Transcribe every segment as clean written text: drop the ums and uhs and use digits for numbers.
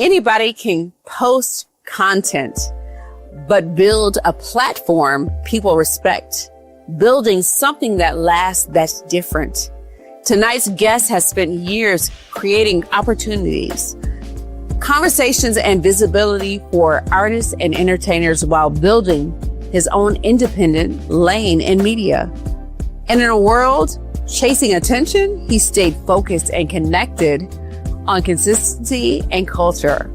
Anybody can post content, but build a platform people respect, building something that lasts, that's different. Tonight's guest has spent years creating opportunities, conversations, and visibility for artists and entertainers while building his own independent lane in media. And in a world chasing attention, he stayed focused and connected on consistency and culture.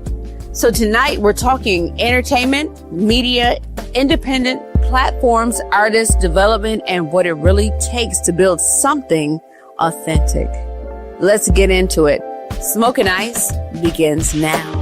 So tonight we're talking entertainment, media, independent platforms, artists, development, and what it really takes to build something authentic. Let's get into it. Smoke and Ice begins now.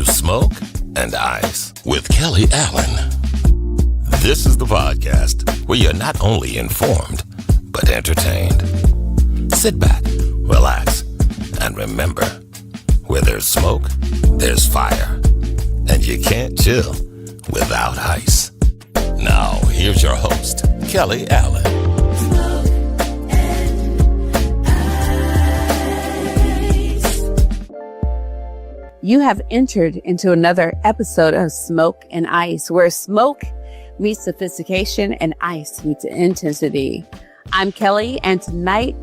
Smoke and Ice with Kelly Allen. This is the podcast where you're not only informed, but entertained. Sit back, relax, and remember, where there's smoke, there's fire, and you can't chill without ice. Now, here's your host, Kelly Allen. You have entered into another episode of Smoke and Ice, where smoke meets sophistication and ice meets intensity. I'm Kelly, and tonight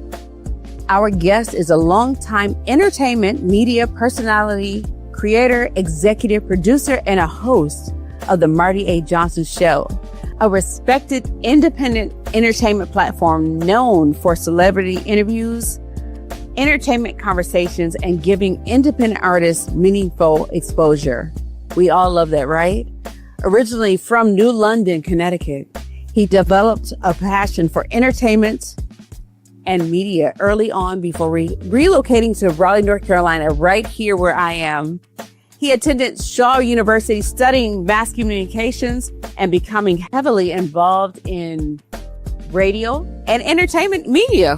our guest is a longtime entertainment media personality, creator, executive producer, and a host of the Marty A. Johnson Show, a respected independent entertainment platform known for celebrity interviews, entertainment conversations, and giving independent artists meaningful exposure. We all love that, right? Originally from New London, Connecticut, he developed a passion for entertainment and media early on before relocating to Raleigh, North Carolina, right here where I am. He attended Shaw University studying mass communications and becoming heavily involved in radio and entertainment media.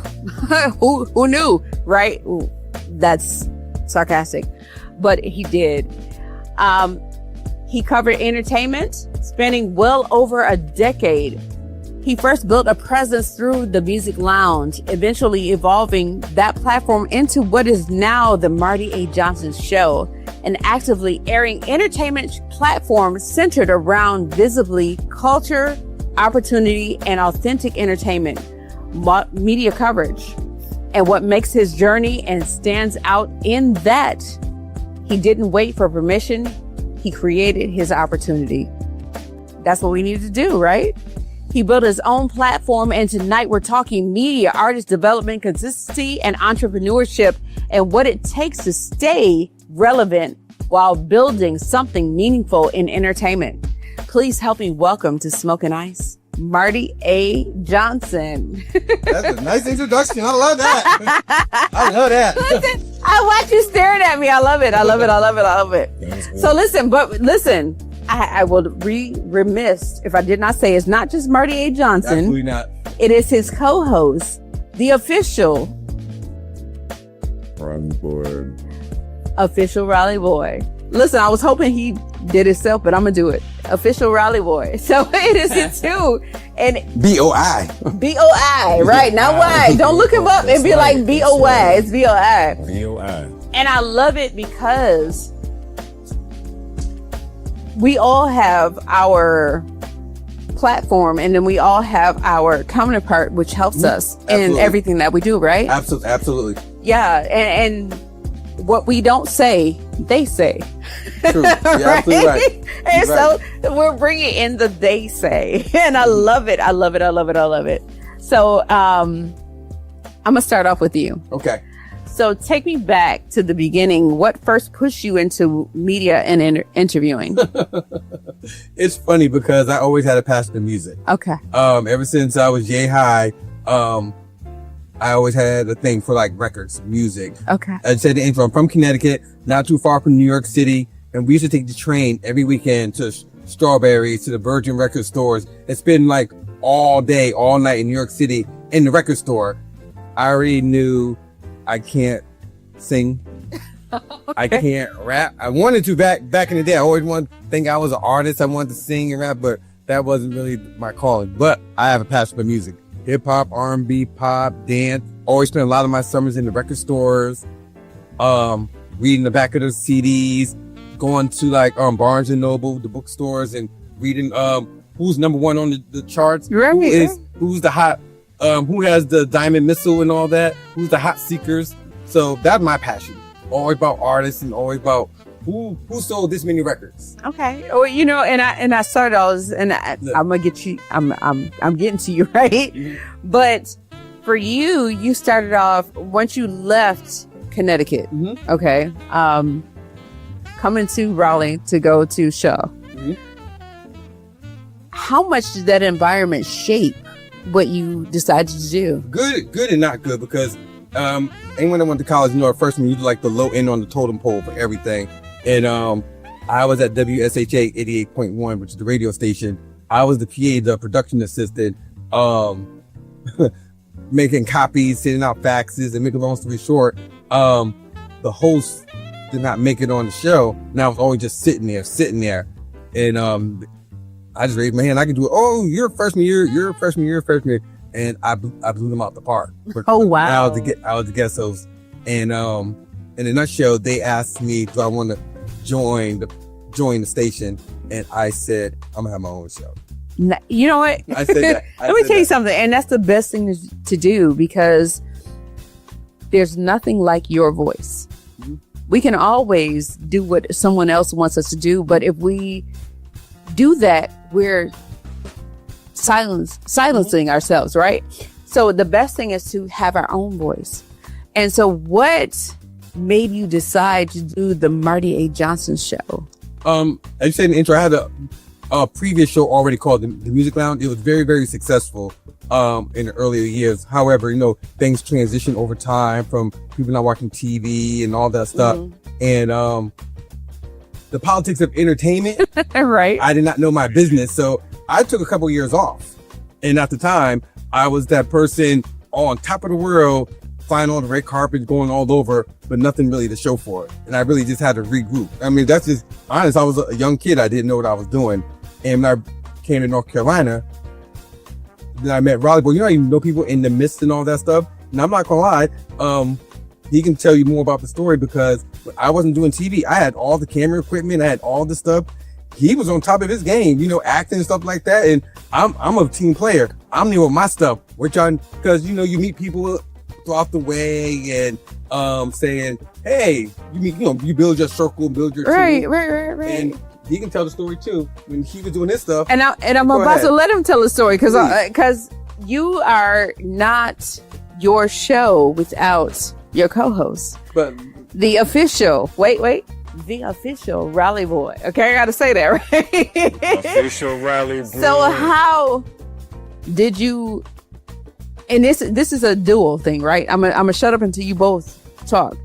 Who knew, right? Ooh, that's sarcastic, but he did. He covered entertainment, spending well over a decade. He first built a presence through the Music Lounge, eventually evolving that platform into what is now the Marty A. Johnson Show, an actively airing entertainment platform centered around visibly culture, opportunity, and authentic entertainment media coverage. And what makes his journey and stands out in that, he didn't wait for permission. He created his opportunity. That's what we need to do, right? He built his own platform, and tonight we're talking media, artist development, consistency, and entrepreneurship, and what it takes to stay relevant while building something meaningful in entertainment. Please help me welcome to Smoke and Ice, Marty A. Johnson. That's a nice introduction. I love that. I love that. Listen, I watch you staring at me. I love it. I love it. I love it. I love it. So listen, I will be remiss if I did not say it's not just Marty A. Johnson. Absolutely not. It is his co-host, the official Raleigh Boi. Official Raleigh Boi. Listen, I was hoping he did himself, but I'm gonna do it. Official Raleigh Boi. So it is it too. And B-O-I. B-O-I, right? Not Y. Don't look him up and be like B-O-Y. It's B-O-I. B-O-I. And I love it because we all have our platform, and then we all have our counterpart, which helps us in everything that we do, right? Absolutely. Yeah. And what we don't say, they say. True. You're absolutely right. And so we're bringing in the they say, and I love it. I love it. I love it. I love it. So I'm gonna start off with you. Okay. So take me back to the beginning. What first pushed you into media and interviewing? It's funny because I always had a passion in music. Okay. Ever since I was yay high, I always had a thing for like records, music. Okay. I said I'm from Connecticut, not too far from New York City, and we used to take the train every weekend to Strawberry, to the Virgin record stores, and spend like all day, all night in New York City in the record store, I already knew I can't sing. Okay. I can't rap. I wanted to back in the day. I always wanted to think I was an artist. I wanted to sing and rap, but that wasn't really my calling. But I have a passion for music. Hip hop, R&B, pop, dance. Always spent a lot of my summers in the record stores, reading the back of the CDs, going to like Barnes and Noble, the bookstores, and reading who's number one on the charts. Right. Who's the hot who has the diamond missile and all that, who's the hot seekers. So that's my passion. Always about artists and always about who sold this many records. Okay. Well, you know, and I started all this, and I'm gonna get you. I'm getting to you, right? Mm-hmm. But for you, you started off once you left Connecticut. Mm-hmm. Okay. Coming to Raleigh to go to show. Mm-hmm. How much did that environment shape what you decided to do? Good and not good, because anyone that went to college, you know, at first when you like the low end on the totem pole for everything. And I was at WSHA 88.1, which is the radio station. I was the PA, the production assistant, making copies, sending out faxes, and make a long story short, the host did not make it on the show. And I was always just sitting there. And I just raised my hand. I could do it. Oh, you're a freshman year. And I blew them out the park. Oh, wow. I was the guest host. And in a nutshell, they asked me, do I want to join the station? And I said, I'm gonna have my own show. You know what? I said that. Let me tell you something. And that's the best thing to do, because there's nothing like your voice. Mm-hmm. We can always do what someone else wants us to do, but if we do that, we're silencing ourselves, right? So the best thing is to have our own voice. And so what made you decide to do the Marty A. Johnson show? As you said in the intro, I had a previous show already called the Music Lounge. It was very, very successful in the earlier years. However, you know, things transition over time from people not watching TV and all that stuff. Mm-hmm. And the politics of entertainment, right? I did not know my business. So I took a couple years off. And at the time, I was that person on top of the world, flying on the red carpet, going all over, but nothing really to show for it. And I really just had to regroup. I mean, that's just honest. I was a young kid. I didn't know what I was doing. And when I came to North Carolina, then I met Raleigh Boi. You know, you know people in the midst and all that stuff. And I'm not gonna lie, he can tell you more about the story, because I wasn't doing TV. I had all the camera equipment. I had all the stuff. He was on top of his game, you know, acting and stuff like that. And I'm a team player. I'm new with my stuff, because, you know, you meet people throughout the way and saying, hey, you build your circle, build your team. Right. And he can tell the story too when he was doing his stuff. And I'm about to let him tell the story, because you are not your show without your co-host. But the official Raleigh Boi. Okay, I got to say that, right? Official Raleigh Boi. So how did you? And this is a dual thing, right? I'm gonna shut up until you both talk.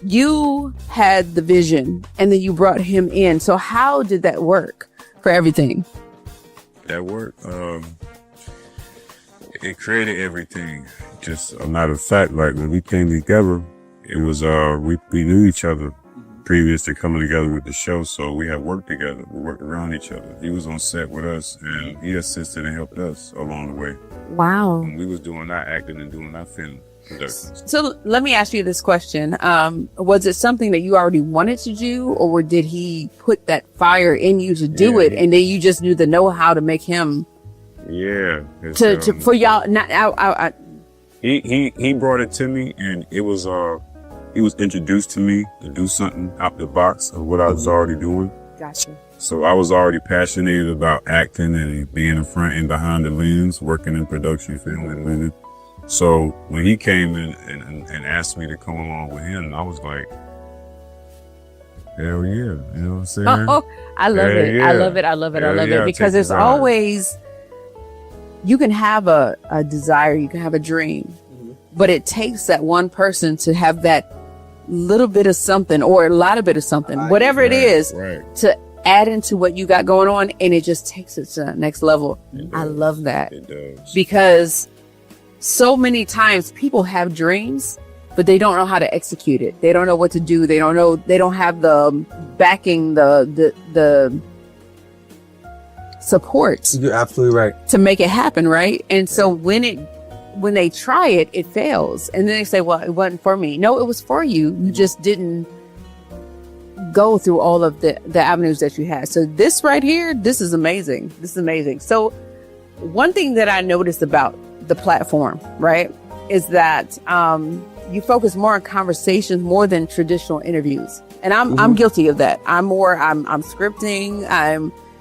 You had the vision, and then you brought him in. So how did that work for everything? That worked. It created everything. Just a matter of fact, like when we came together, it was we knew each other previous to coming together with the show, so we had worked together. We worked around each other. He was on set with us, and he assisted and helped us along the way. Wow. And we was doing our acting and doing our film productions. So let me ask you this question. Was it something that you already wanted to do, or did he put that fire in you to do it, and then you just knew the know-how to make him? Yeah. For y'all, not He brought it to me, and it was he was introduced to me to do something out the box of what I was already doing. Gotcha. So I was already passionate about acting and being in front and behind the lens, working in production, film, and linen. So when he came in and asked me to come along with him, I was like, hell yeah. You know what I'm saying? Oh, I love it. Yeah. I love it. Because there's always, you can have a desire, you can have a dream, but it takes that one person to have that little bit of something or a lot of bit of something, whatever it is, to add into what you got going on, and it just takes it to the next level. I love that. It does. Because so many times people have dreams, but they don't know how to execute it. They don't know what to do. They don't have the backing, the support. You're absolutely right. To make it happen, right? And so when they try it, it fails. And then they say, well, it wasn't for me. No, it was for you. You just didn't go through all of the avenues that you had. So this right here, this is amazing. This is amazing. So one thing that I noticed about the platform, right, is that you focus more on conversations more than traditional interviews. And I'm guilty of that. I'm scripting.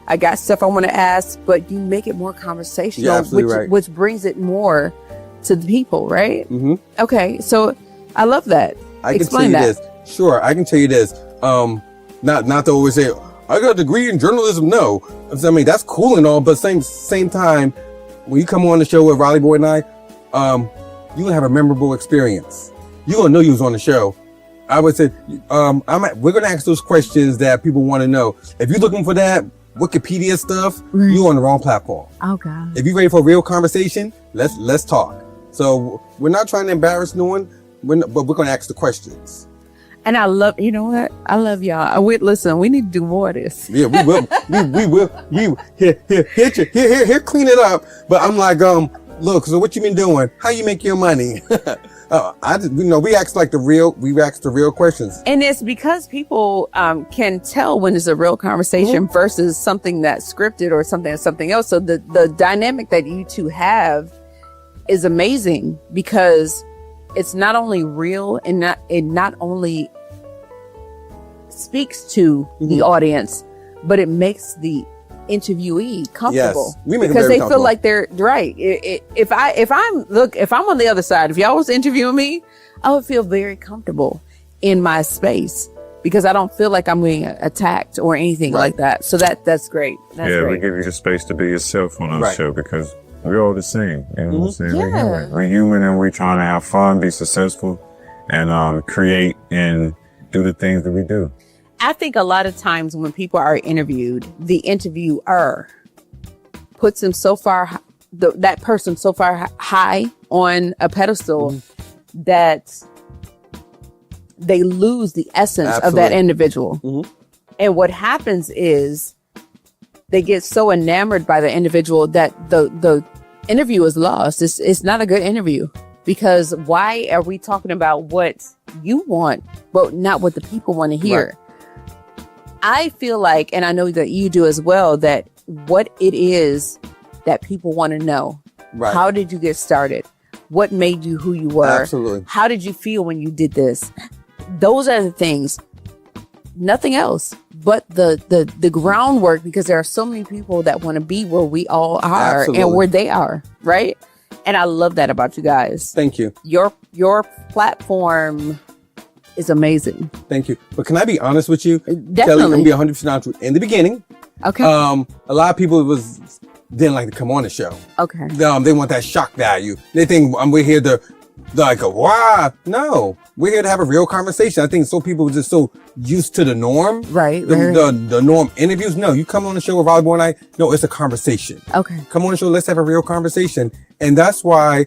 I got stuff I want to ask, but you make it more conversational, which brings it more to the people, right? Mm-hmm. Okay, so I love that. I can tell you this. Sure, I can tell you this. Not to always say, I got a degree in journalism. No, I mean, that's cool and all, but same time, when you come on the show with Raleigh Boi and I, you're gonna have a memorable experience. You're gonna know you was on the show. I would say, we're gonna ask those questions that people want to know. If you're looking for that Wikipedia stuff, you're on the wrong platform. Oh God. If you're ready for a real conversation, let's talk. So we're not trying to embarrass no one, but we're gonna ask the questions. And I love, you know what? I love y'all. Listen, we need to do more of this. Yeah, we will. we will. Here, clean it up. But I'm like, look, so what you been doing? How you make your money? We ask the real questions. And it's because people can tell when it's a real conversation versus something that's scripted or something else. So the dynamic that you two have is amazing because it's not only real and it not only speaks to the audience, but it makes the interviewee comfortable. Yes, because they feel like they're right. If I'm on the other side, if y'all was interviewing me, I would feel very comfortable in my space because I don't feel like I'm being attacked or anything like that. So that's great. That's great. We give you the space to be yourself on our show because we're all the same. You know what I'm saying? Yeah. We're human and we're trying to have fun, be successful, and create and do the things that we do. I think a lot of times when people are interviewed, the interviewer puts him so far, that person so far high on a pedestal that they lose the essence of that individual. And what happens is they get so enamored by the individual that the interview is lost. It's not a good interview because why are we talking about what you want, but not what the people want to hear? Right. I feel like, and I know that you do as well, that what it is that people want to know. Right. How did you get started? What made you who you were? Absolutely. How did you feel when you did this? Those are the things. Nothing else but the groundwork, because there are so many people that want to be where we all are. Absolutely. And where they are, right? And I love that about you guys. Thank you. Your platform is amazing. Thank you. But can I be honest with you? Definitely. Kelly, I'm gonna be 100% honest with you. In the beginning, okay. A lot of people didn't like to come on the show. Okay. They want that shock value. They think we're here to like a wow. No, we're here to have a real conversation. I think so people are just so used to the norm. Right. The norm interviews. No, you come on the show with Raleigh Boi and I. No, it's a conversation. Okay. Come on the show. Let's have a real conversation. And that's why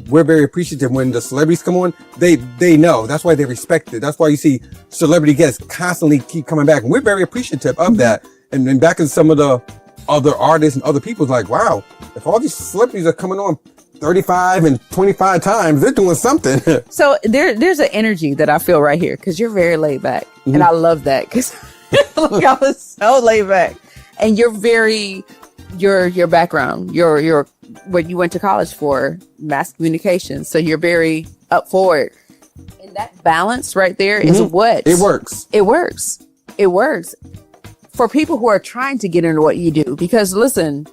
we're very appreciative when the celebrities come on. They know. That's why they respect it. That's why you see celebrity guests constantly keep coming back. And we're very appreciative of that. And then back in some of the other artists and other people's like, wow, if all these celebrities are coming on 35 and 25 times, they're doing something. So there's an energy that I feel right here because you're very laid back. And I love that because look, I was so laid back. And you're very, your background, your what you went to college for, mass communication. So you're very up for it. And that balance right there is what? It works. It works. It works. For people who are trying to get into what you do, because listen,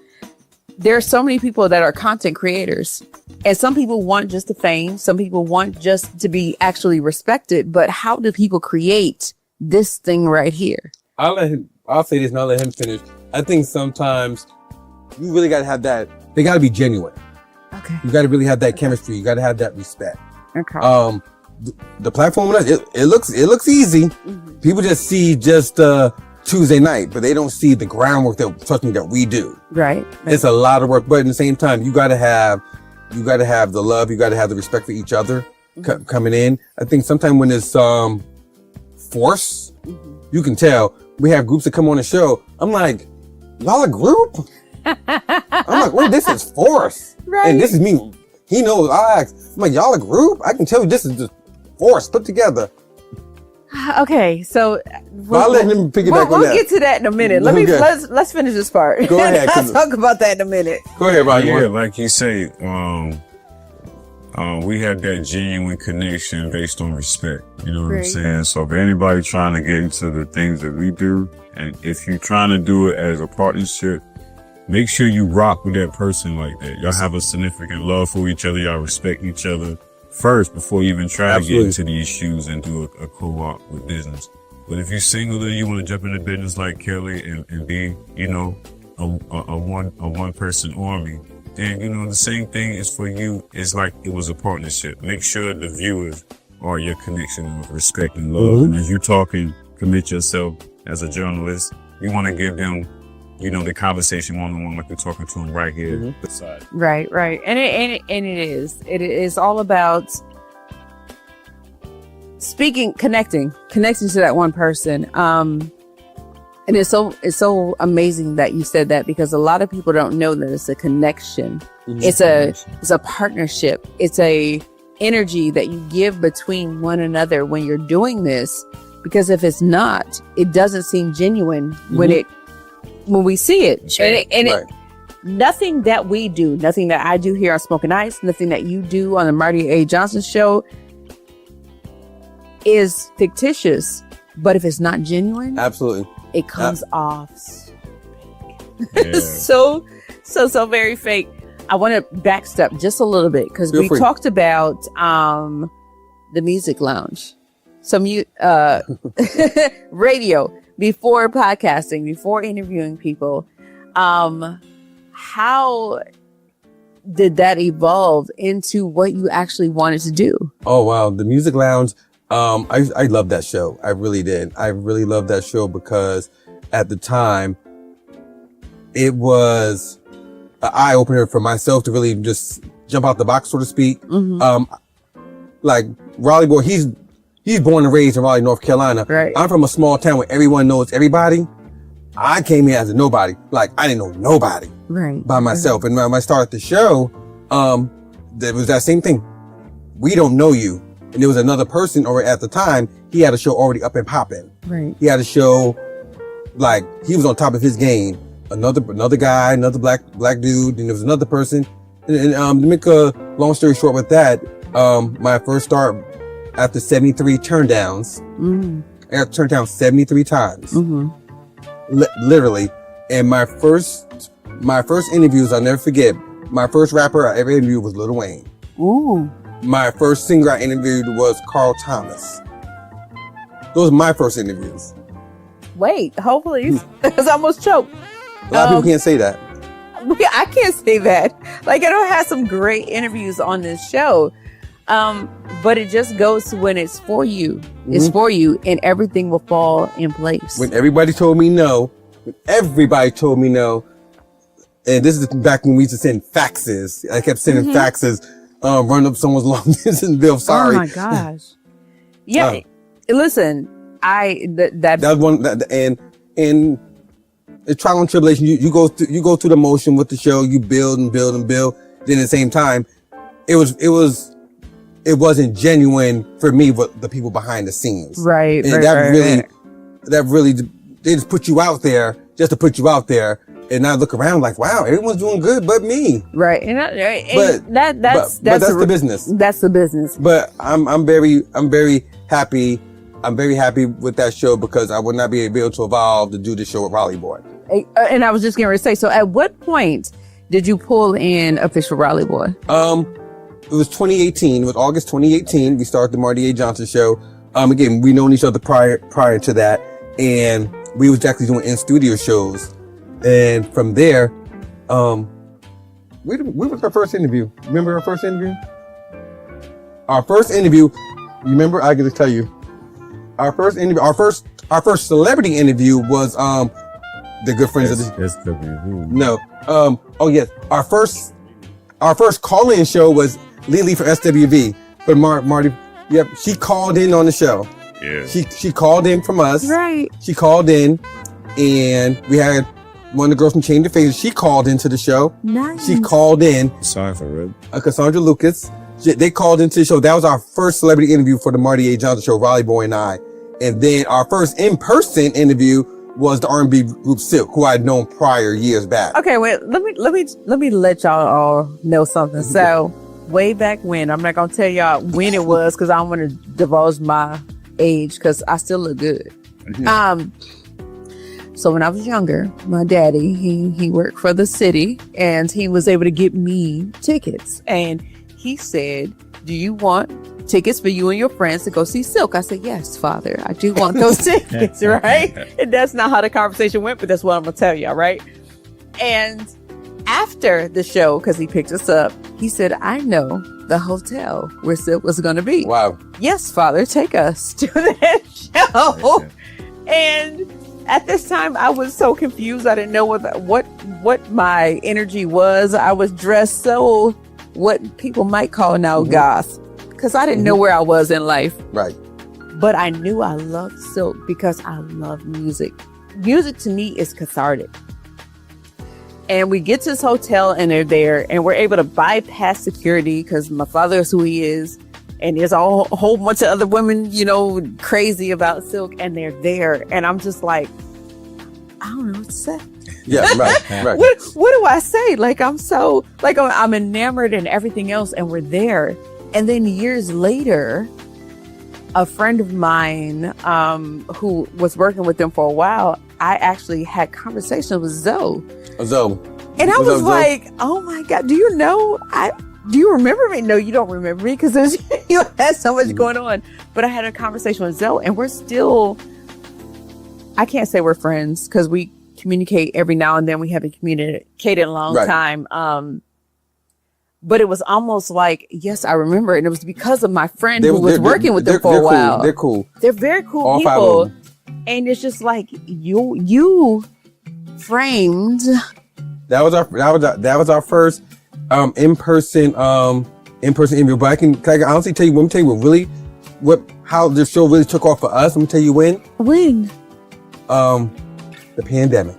there are so many people that are content creators and some people want just the fame. Some people want just to be actually respected. But how do people create this thing right here? I'll say this and I'll let him finish. I think sometimes you really got to have that. They got to be genuine. Okay. You got to really have that chemistry. You got to have that respect. Okay. The platform, it looks easy. People just see Tuesday night, but they don't see the groundwork that we do. Right. It's a lot of work, but at the same time, you gotta have the love, you gotta have the respect for each other coming in. I think sometimes when there's force, you can tell. We have groups that come on the show. I'm like, y'all a group? I'm like, wait, this is force. Right. And this is me. He knows I ask. I'm like, y'all a group? I can tell you this is just force put together. Okay, so I'll let him piggyback on that. We'll get to that in a minute. Let's finish this part. Go ahead. I'll talk about that in a minute. Go ahead, Ronnie. Yeah, like you say, we have that genuine connection based on respect. You know what I'm saying? So if anybody trying to get into the things that we do, and if you're trying to do it as a partnership, make sure you rock with that person like that. Y'all have a significant love for each other. Y'all respect each other first before you even try to get into these shoes and do a co-op with business. But if you're single and you want to jump into business like Kelly and be, you know, a one person army, then, you know, the same thing is for you. It's like it was a partnership. Make sure the viewers are your connection of respect and love. And as you're talking, commit yourself as a journalist. You want to give them, you know, the conversation one-on-one like you're talking to them right here beside. Right. And it is all about speaking, connecting to that one person. And it's so amazing that you said that, because a lot of people don't know that it's a connection. It's a partnership. It's a energy that you give between one another when you're doing this, because if it's not, it doesn't seem genuine when we see it. Nothing that we do, nothing that I do here on Smoke and Ice, nothing that you do on the Marty A. Johnson show is fictitious. But if it's not genuine, absolutely, it comes off Yeah. so very fake. I want to backstep just a little bit, because we talked about the music lounge, radio before podcasting, before interviewing people. How did that evolve into what you actually wanted to do? Oh wow, the music lounge. I love that show. I really did. I really loved that show because at the time it was an eye opener for myself to really just jump out the box, so to speak. Like Raleigh Boi, he's born and raised in Raleigh, North Carolina. Right. I'm from a small town where everyone knows everybody. I came here as a nobody. Like I didn't know nobody by myself. And when I started the show, there was that same thing. We don't know you. And there was another person, or at the time, he had a show already up and popping. Right. He had a show, like, he was on top of his game. Another guy, another black dude, and there was another person. And to make a long story short with that, my first start after 73 turndowns, I got turned down 73 times. Literally. And my first interviews, I'll never forget, my first rapper I ever interviewed was Lil Wayne. Ooh. My first singer I interviewed was Carl Thomas. Those were my first interviews. Wait, hopefully, it's almost choked. A lot of people can't say that. I can't say that. Like, I don't have some great interviews on this show. But it just goes to when it's for you. It's for you, and everything will fall in place. When everybody told me no, and this is back when we used to send faxes. I kept sending faxes. Run up someone's long distance bill. Sorry. Oh my gosh. Yeah. Listen, that's one, and it's trial and tribulation. You go through the motion with the show. You build and build and build. Then at the same time, it wasn't genuine for me, but the people behind the scenes. Right. And that really, they just put you out there just to put you out there. And I look around like, wow, everyone's doing good but me. Right. That's the business. That's the business. But I'm very happy. I'm very happy with that show because I would not be able to evolve to do the show with Raleigh Boi. And I was just going to say, so at what point did you pull in Official Raleigh Boi? It was 2018. It was August 2018. We started the Marty A. Johnson show. Again, we known each other prior to that. And we was actually doing in-studio shows. And from there, what was our first interview? Remember our first interview? Our first interview, remember? I got to tell you. Our first our first celebrity interview was the good friends of the SWV. no. Oh yes, our first call-in show was Lily from SWV. But Marty, yep, she called in on the show. Yeah. She called in from us. Right. She called in, and we had one of the girls from Change Your Faces. She called into the show. Nice. She called in. Sorry for it. Cassandra Lucas. They called into the show. That was our first celebrity interview for the Marty A. Johnson show, Raleigh Boi and I. And then our first in-person interview was the R&B group Silk, who I'd known prior years back. Okay, wait. Let me let y'all all know something. So way back when, I'm not gonna tell y'all when it was because I don't want to divulge my age because I still look good. So when I was younger, my daddy he worked for the city and he was able to get me tickets. And he said, "Do you want tickets for you and your friends to go see Silk?" I said, "Yes, Father, I do want those tickets," right? And that's not how the conversation went, but that's what I'm gonna tell y'all, right? And after the show, because he picked us up, he said, "I know the hotel where Silk was gonna be." Wow. "Yes, Father, take us to that show." And at this time, I was so confused. I didn't know what my energy was. I was dressed so what people might call now goth, because I didn't know where I was in life. Right. But I knew I loved Silk because I love music. Music to me is cathartic. And we get to this hotel and they're there and we're able to bypass security because my father is who he is. And there's a whole bunch of other women, crazy about Silk, and they're there. And I'm just like, I don't know what to say. Yeah, right. What do I say? Like, I'm enamored and everything else, and we're there. And then years later, a friend of mine who was working with them for a while, I actually had conversations with Zoe. And I was like, oh my God, do you know? Do you remember me? No, you don't remember me because you had so much going on. But I had a conversation with Zoe, and we're still, I can't say we're friends because we communicate every now and then. We haven't communicated in a long time. But it was almost like, yes, I remember. And it was because of my friend who was working with them for a while. They're cool. They're very cool All people. 5 of them. And it's just like you framed. That was our first in-person interview. But I can honestly tell you, how the show really took off for us. I'm gonna tell you when. When? The pandemic.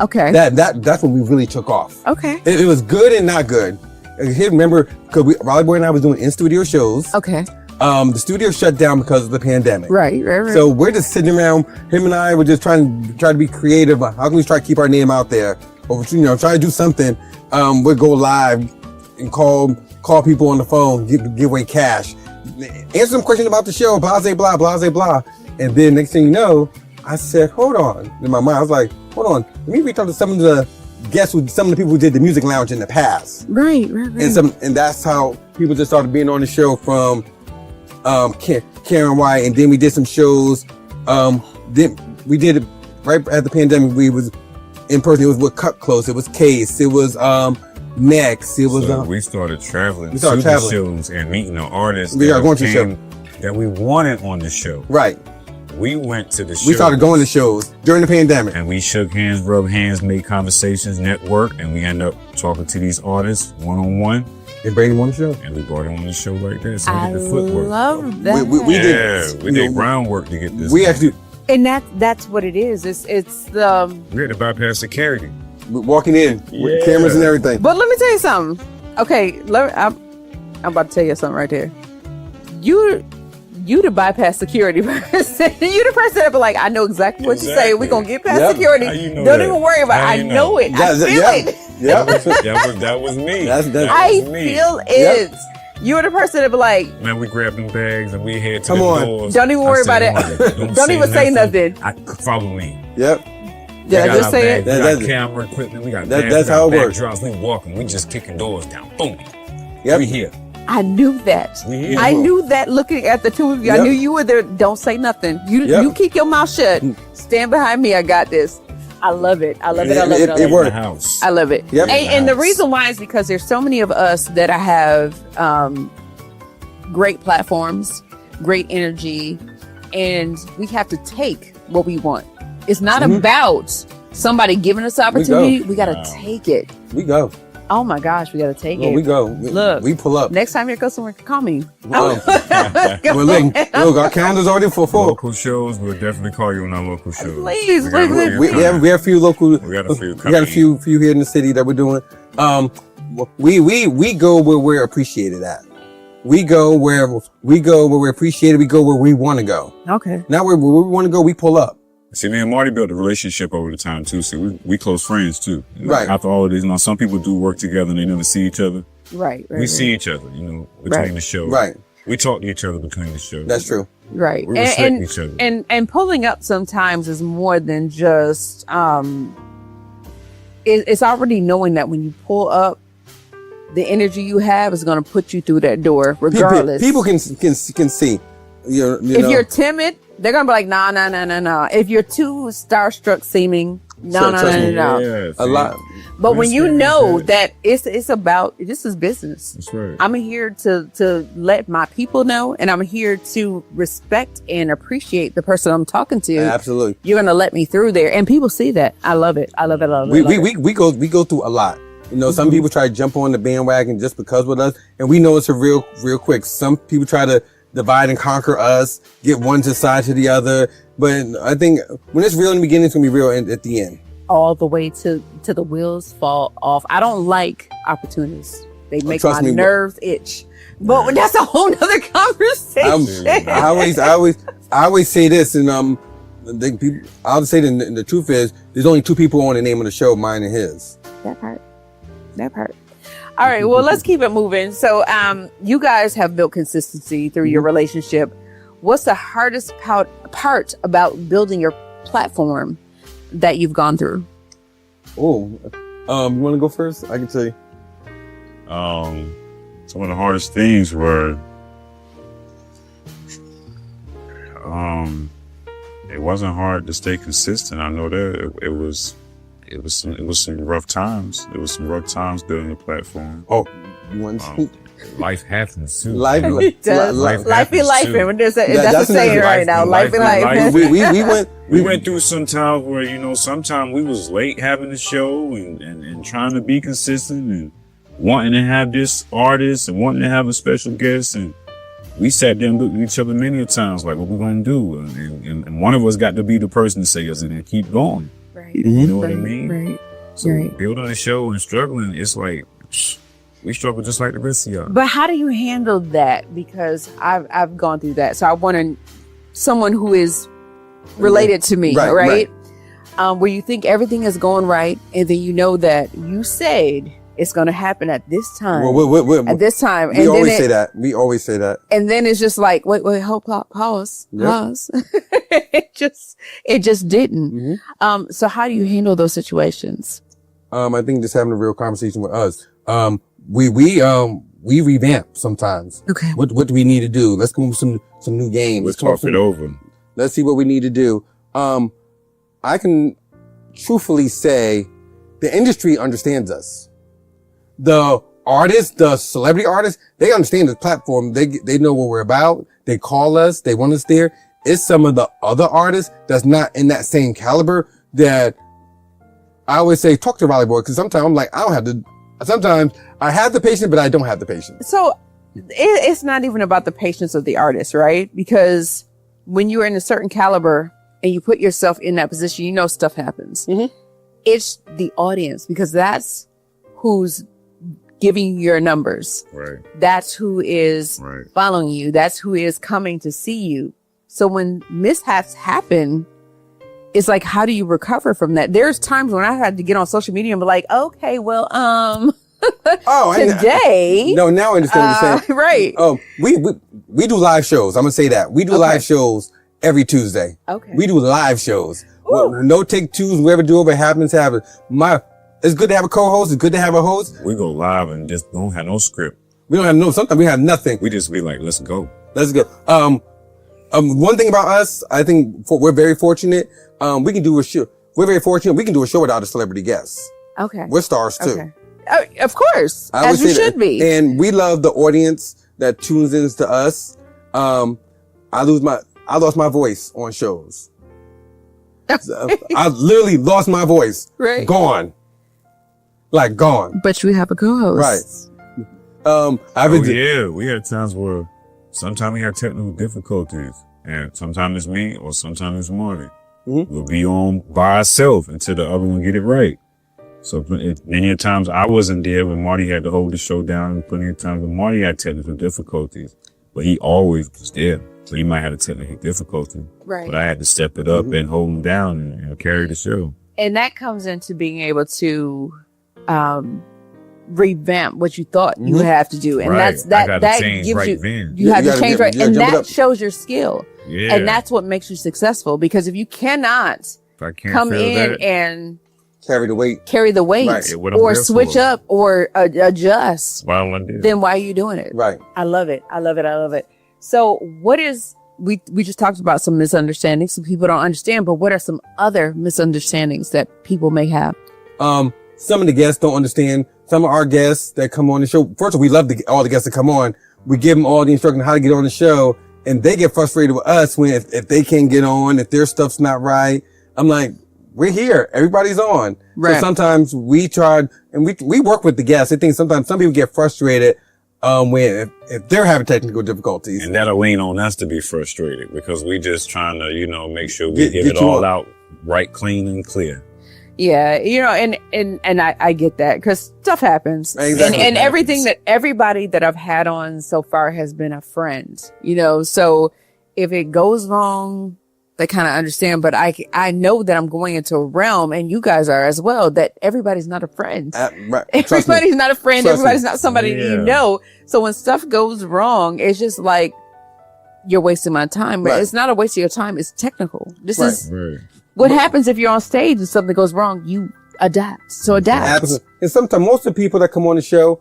Okay. That's when we really took off. Okay. It was good and not good. Remember, because Raleigh Boi and I was doing in-studio shows. Okay. The studio shut down because of the pandemic. Right. So we're just sitting around. Him and I were just trying to be creative. How can we try to keep our name out there? Or try to do something. We'll go live and call people on the phone, give away cash, answer some questions about the show, blah, blah, blah, blah. And then next thing you know, I said, hold on. In my mind, I was like, hold on. Let me reach out to some of the guests, some of the people who did the Music Lounge in the past. Right. And that's how people just started being on the show from Karen White. And then we did some shows. Then we did it right at the pandemic. We was in person. It was with Cut Close. It was Case. It was Next. It was. We started traveling to the shows and meeting the artists. We are going to the show that we wanted on the show. Right. We went to the show. We started going to shows during the pandemic. And we shook hands, rubbed hands, made conversations, networked, and we ended up talking to these artists one-on-one. And bring them on the show. And we brought them on the show like that. So I we did the footwork. love that. We did groundwork to get this. We actually. And that's what it is. It's the. We had to bypass security. Walking in with cameras and everything. But let me tell you something. Okay, I'm about to tell you something right there. You the bypass security person. You the person that be like, I know exactly what you say. We're going to get past security. Don't even worry about it. I know it. I feel it. Yeah. that was me. I feel it. You're the person that be like, man, we grabbed them bags and we head to the doors. Don't even worry about it. Don't even say nothing. Follow me. Yep. Did I just say it? We got camera equipment. We got that's how it works. We walking. We just kicking doors down. Boom. Yep. We here. I knew that. I knew that looking at the two of you. I knew you were there. Don't say nothing. You keep your mouth shut. Stand behind me. I got this. I love it. I love it. I love it. It worked. I love it. Yep. And the reason why is because there's so many of us that have great platforms, great energy, and we have to take what we want. It's not about somebody giving us opportunity. We got to take it. We go. Oh my gosh, we got to take it. We go. Look, we pull up. Next time you go somewhere, call me. Well, look, our calendar's already full. Local shows, we'll definitely call you on our local shows. Please, We have a few local. We got a few. We got a few here in the city that we're doing. We go where we're appreciated at. We go where we're appreciated. We go where we want to go. Okay. Now where we want to go, we pull up. See, me and Marty built a relationship over the time too. See, we close friends too. Right. After all of this, some people do work together and they never see each other. Right. We see each other, between the shows. Right. We talk to each other between the shows. That's true. Right. We respect each other. And pulling up sometimes is more than just it's already knowing that when you pull up, the energy you have is going to put you through that door regardless. People can see. If you're timid, they're going to be like, nah. If you're too starstruck seeming, no. Yeah, a lot. But when you know that it's about, this is business. That's right. I'm here to let my people know, and I'm here to respect and appreciate the person I'm talking to. Absolutely. You're going to let me through there. And people see that. I love it. We go through a lot. Some people try to jump on the bandwagon just because with us, and we know it's a real quick. Some people try to divide and conquer us, get one side to the other. But I think when it's real in the beginning, it's gonna be real at the end. All the way to the wheels fall off. I don't like opportunities. They make my nerves itch. But that's a whole nother conversation. I always say this, and I'll say the truth is, there's only two people on the name of the show, mine and his. That part. All right. Well, let's keep it moving. So, you guys have built consistency through your relationship. What's the hardest part about building your platform that you've gone through? Oh, you want to go first? I can tell you. Some of the hardest things were, it wasn't hard to stay consistent. I know that it was some rough times. There was some rough times building a platform. Oh, you want life happens too. Life be life. That's a saying right now. Life be life. We went through some times where sometimes we was late having the show and trying to be consistent and wanting to have this artist and wanting to have a special guest, and we sat there and looked at each other many times like, what we gonna do? And one of us got to be the person to say yes and then keep going. Right. You know what I mean? Right. So building a show and struggling, it's like we struggle just like the rest of y'all. But how do you handle that? Because I've gone through that. So I want someone who is related to me, right? Where you think everything is going right, and then you know that you said it's going to happen at this time. At this time. We always say that. And then it's just like, wait, hold, pause. It just didn't. Mm-hmm. So how do you handle those situations? I think just having a real conversation with us. We revamp sometimes. Okay. What do we need to do? Let's come up with some new games. Let's talk it over. Let's see what we need to do. I can truthfully say the industry understands us. The artists, the celebrity artists, they understand the platform. They know what we're about. They call us. They want us there. It's some of the other artists that's not in that same caliber that I always say, talk to Raleigh Boi, because sometimes I'm like, sometimes I have the patience, but I don't have the patience. So it's not even about the patience of the artist, right? Because when you're in a certain caliber and you put yourself in that position, stuff happens. Mm-hmm. It's the audience, because that's who's giving your numbers. Right. That's who is following you. That's who is coming to see you. So when mishaps happen, it's like, how do you recover from that? There's times when I had to get on social media and be like, okay, well, today. No, now I understand what you're saying. Right. Oh, we do live shows. I'm gonna say that. We do live shows every Tuesday. Okay. We do live shows. No take twos, whatever happens. It's good to have a co-host. It's good to have a host. We go live and just don't have no script. Sometimes we have nothing. We just be like, let's go. Let's go. One thing about us, I think we're very fortunate. We can do a show. We're very fortunate. We can do a show without a celebrity guest. Okay. We're stars too. Okay. Of course. As you should be. And we love the audience that tunes in to us. I I lost my voice on shows. So, I literally lost my voice. Right. Gone. Like gone. But you have a co-host. Right. We had times where sometimes we had technical difficulties, and sometimes it's me or sometimes it's Marty. Mm-hmm. We'll be on by ourselves until the other one get it right. So many times I wasn't there when Marty had to hold the show down, and plenty of times when Marty had technical difficulties, but he always was there. So he might have a technical difficulty, Right. but I had to step it up and hold him down and carry the show. And that comes into being able to revamp what you thought you would have to do. And Right. that gives you, then. you have to change right. And jump it that up. shows your skill. Yeah. And that's what makes you successful. Because if you cannot If I can't come feel in that, and Carry the weight. carry the weight Right. Yeah, what I'm or there switch for. up or adjust, while I did. then why are you doing it? Right. I love it. I love it. I love it. So what is, we just talked about some misunderstandings. Some people don't understand, but what are some other misunderstandings that people may have? Some of the guests don't understand. Some of our guests that come on the show, first of all, we love all the guests that come on. We give them all the instruction on how to get on the show, and they get frustrated with us when if they can't get on, if their stuff's not right. I'm like, we're here. Everybody's on. Right. So sometimes we try, and we work with the guests. I think sometimes some people get frustrated when if they're having technical difficulties. And that'll lean on us to be frustrated because we just trying to, make sure we Get get it you all on. out right, clean and clear. Yeah, and I get that because stuff happens. Exactly. And everything that everybody that I've had on so far has been a friend, so if it goes wrong, they kind of understand, but I know that I'm going into a realm, and you guys are as well, that everybody's not a friend. Right. Everybody's not a friend. Trust me. Everybody's not somebody that you Yeah. know. So when stuff goes wrong, it's just like, you're wasting my time, but Right. it's not a waste of your time. It's technical. This Right. is Right. what happens if you're on stage and something goes wrong. You adapt. So adapt. Absolutely. And sometimes most of the people that come on the show,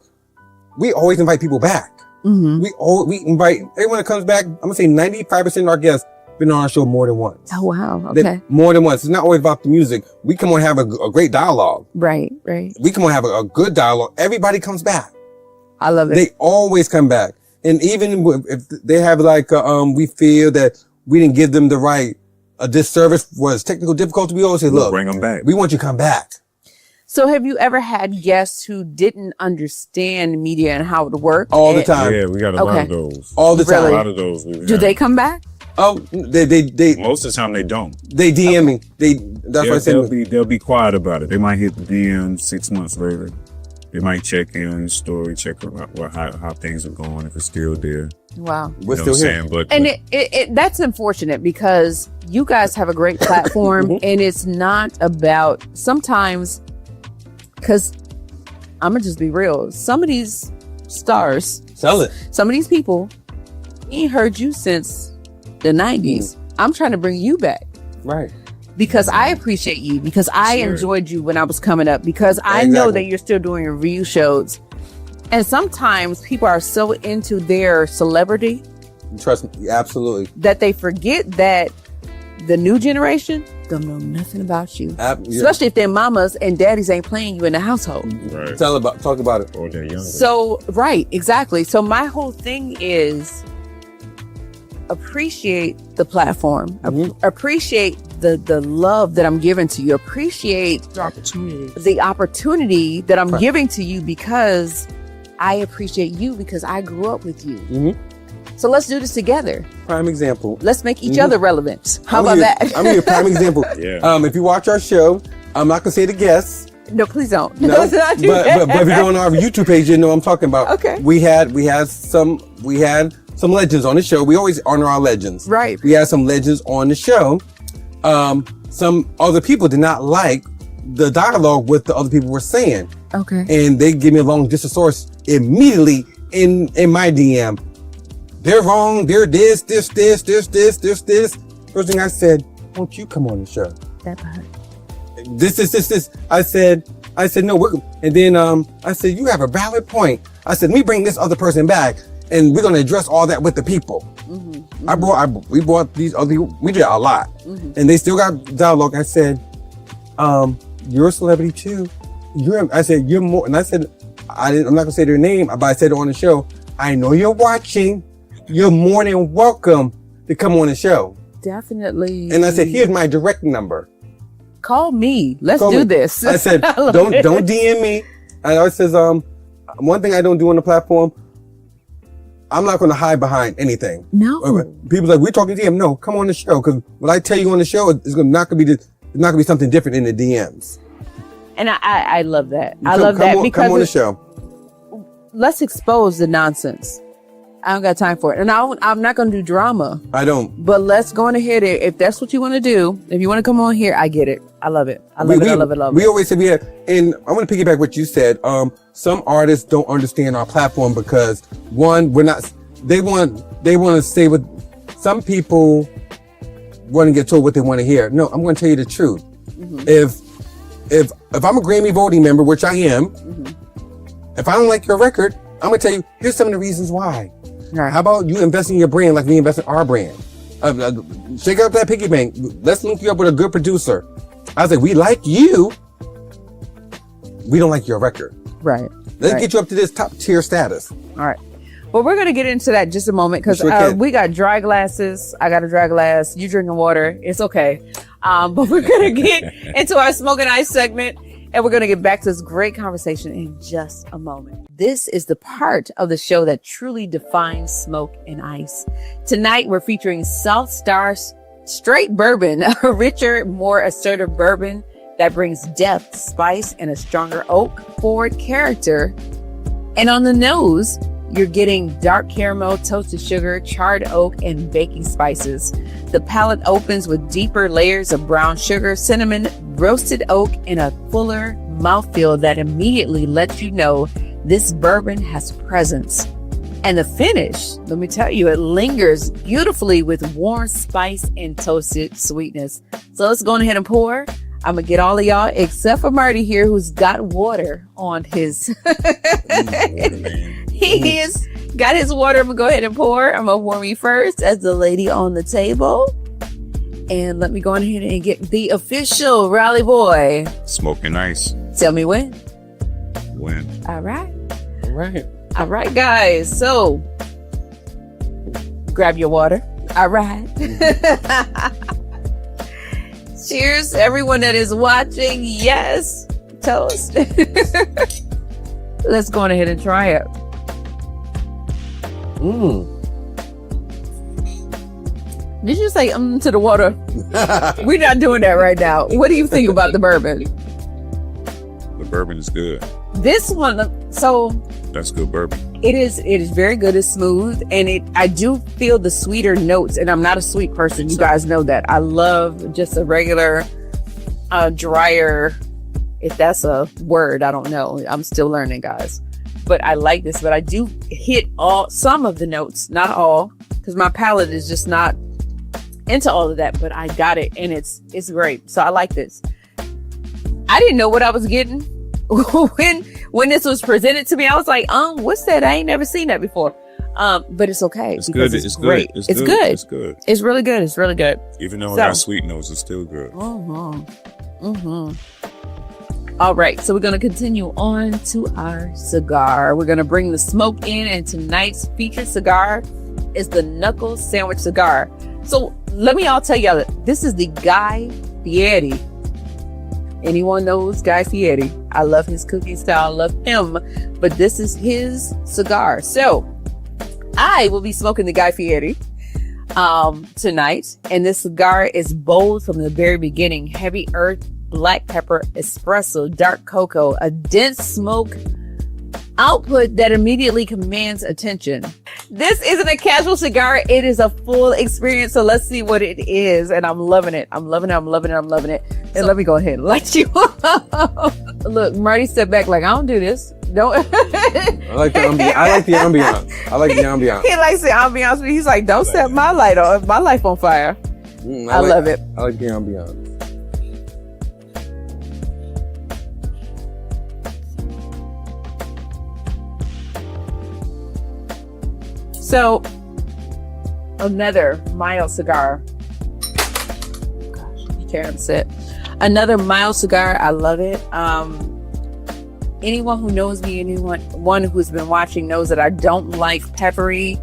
we always invite people back. Mm-hmm. We invite everyone that comes back. I'm gonna say 95% of our guests been on our show more than once. Oh, wow. They- Okay. more than once. It's not always about the music. We come on and have a great dialogue. Right. We come on and have a good dialogue. Everybody comes back. I love it. They always come back. And even if they have we feel that we didn't give them the right disservice was technical difficulty, we always say, We'll look, bring them back. we want you to come back. So have you ever had guests who didn't understand media and how it worked? All the time. Yeah, we got a lot Okay. of those. All the Really? A time. lot of those. Do they come back? Oh, they Most of the time they don't. DM me. That's what I said. They'll be quiet about it. They might hit the DM 6 months later. They might check in on the story, check about how things are going, if it's still there. Wow. We're You know still what I'm here. saying? But And it that's unfortunate because you guys have a great platform and it's not about sometimes, because I'm going to just be real. Some of these stars, Tell it. some of these people ain't heard you since the 90s. I'm trying to bring you back. Right. Because I appreciate you, because I Sure. enjoyed you when I was coming up, because I know Exactly. that you're still doing review shows. And sometimes people are so into their celebrity Trust me. Absolutely. that they forget that the new generation don't know nothing about you. Yeah. Especially if their mamas and daddies ain't playing you in the household. right. Talk about it. Or they're younger. So, right, exactly. So my whole thing is appreciate the platform. Appreciate the love that I'm giving to you. Appreciate the opportunity that I'm giving to you, because I appreciate you, because I grew up with you. Mm-hmm. So let's do this together. Prime example. Let's make each other relevant. How I'm about gonna that? I'm gonna give you a prime example. Yeah. If you watch our show, I'm not gonna say the guests. No, please don't. No, Let's not do but if you go on our YouTube page, you know what I'm talking about. Okay. We had some legends on the show. We always honor our legends. Right. We had some legends on the show. Some other people did not like the dialogue what the other people were saying, Okay. and they give me a long source immediately in my DM. They're wrong. They're this. First thing I said, won't you come on the show? That part. This. I said, no, and then, I said, you have a valid point. I said, let me bring this other person back and we're going to address all that with the people. Mm-hmm. We brought these other people. We did a lot and they still got dialogue. I said, you're a celebrity too. I said, you're more. And I said, I'm not gonna say their name, but I said it on the show. I know you're watching. You're more than welcome to come on the show. Definitely. And I said, here's my direct number. Call me. Let's Call do me. this. I said, don't DM me. And I says, one thing I don't do on the platform, I'm not going to hide behind anything. No. People like, we're talking DM. No, come on the show. Because what I tell you on the show is not going to be something different in the DMs. And I love that. Because come on the show. Let's expose the nonsense. I don't got time for it. And I'm not going to do drama. I don't. But let's go on ahead. If that's what you want to do, if you want to come on here, I get it. I love it. I love it. We always say and I want to piggyback what you said. Some artists don't understand our platform because one, they want to say what some people want to get told what they want to hear. No, I'm going to tell you the truth. Mm-hmm. If I'm a Grammy voting member, which I am, if I don't like your record, I'm going to tell you, here's some of the reasons why. Right. How about you invest in your brand like we invest in our brand? Shake out that piggy bank. Let's link you up with a good producer. I was like, we like you. We don't like your record. Right. Let's get you up to this top tier status. All right. Well, we're going to get into that in just a moment because we got dry glasses. I got a dry glass. You drinking water. It's okay. But we're going to get into our Smoke and Ice segment. And we're going to get back to this great conversation in just a moment. This is the part of the show that truly defines Smoke and Ice. Tonight, we're featuring South Star Straight Bourbon, a richer, more assertive bourbon that brings depth, spice, and a stronger oak forward character. And on the nose, you're getting dark caramel, toasted sugar, charred oak, and baking spices. The palate opens with deeper layers of brown sugar, cinnamon, roasted oak, and a fuller mouthfeel that immediately lets you know this bourbon has presence. And the finish, let me tell you, it lingers beautifully with warm spice and toasted sweetness. So let's go ahead and pour. I'm going to get all of y'all except for Marty here, who's got water on his... He is got his water. I'm going to go ahead and pour. I'm going to pour me first as the lady on the table. And let me go ahead and get the official Raleigh Boi. Smoke and Ice. Tell me when. When. All right. All right. All right, guys. So grab your water. All right. Cheers, everyone that is watching. Yes. Toast. Let's go on ahead and try it. Did you say to the water? We're not doing that right now. What do you think about the bourbon? The bourbon is good. This one, so that's good bourbon. It is very good. It's smooth, and I do feel the sweeter notes. And I'm not a sweet person. You guys know that. I love just a regular, drier. If that's a word, I don't know. I'm still learning, guys. But I like this. But I do hit some of the notes, not all, because my palate is just not into all of that. But I got it, and it's great. So I like this. I didn't know what I was getting when this was presented to me. I was like, what's that? I ain't never seen that before. But it's okay. It's good. It's great. Good. It's good. It's good. It's really good. It's really good. Even though it got sweet notes, it's still good. All right, so we're going to continue on to our cigar. We're going to bring the smoke in, and tonight's featured cigar is the Knuckle Sandwich Cigar. So let me all tell y'all that this is the Guy Fieri. Anyone knows Guy Fieri? I love his cooking style. I love him, but this is his cigar. So I will be smoking the Guy Fieri tonight, and this cigar is bold from the very beginning. Heavy earth, black pepper, espresso, dark cocoa, a dense smoke output that immediately commands attention. This isn't a casual cigar. It is a full experience. So let's see what it is. And I'm loving it. I'm loving it. And let me go ahead and light you up. Look, Marty stepped back like, I don't do this. Don't. I like the ambiance. I like the ambiance. He likes the ambiance, but he's like, don't set my light on, my life on fire. I love it. I like the ambiance. So, another mild cigar. Gosh, tearing set. Another mild cigar. I love it. Anyone who knows me, anyone who's been watching knows that I don't like peppery.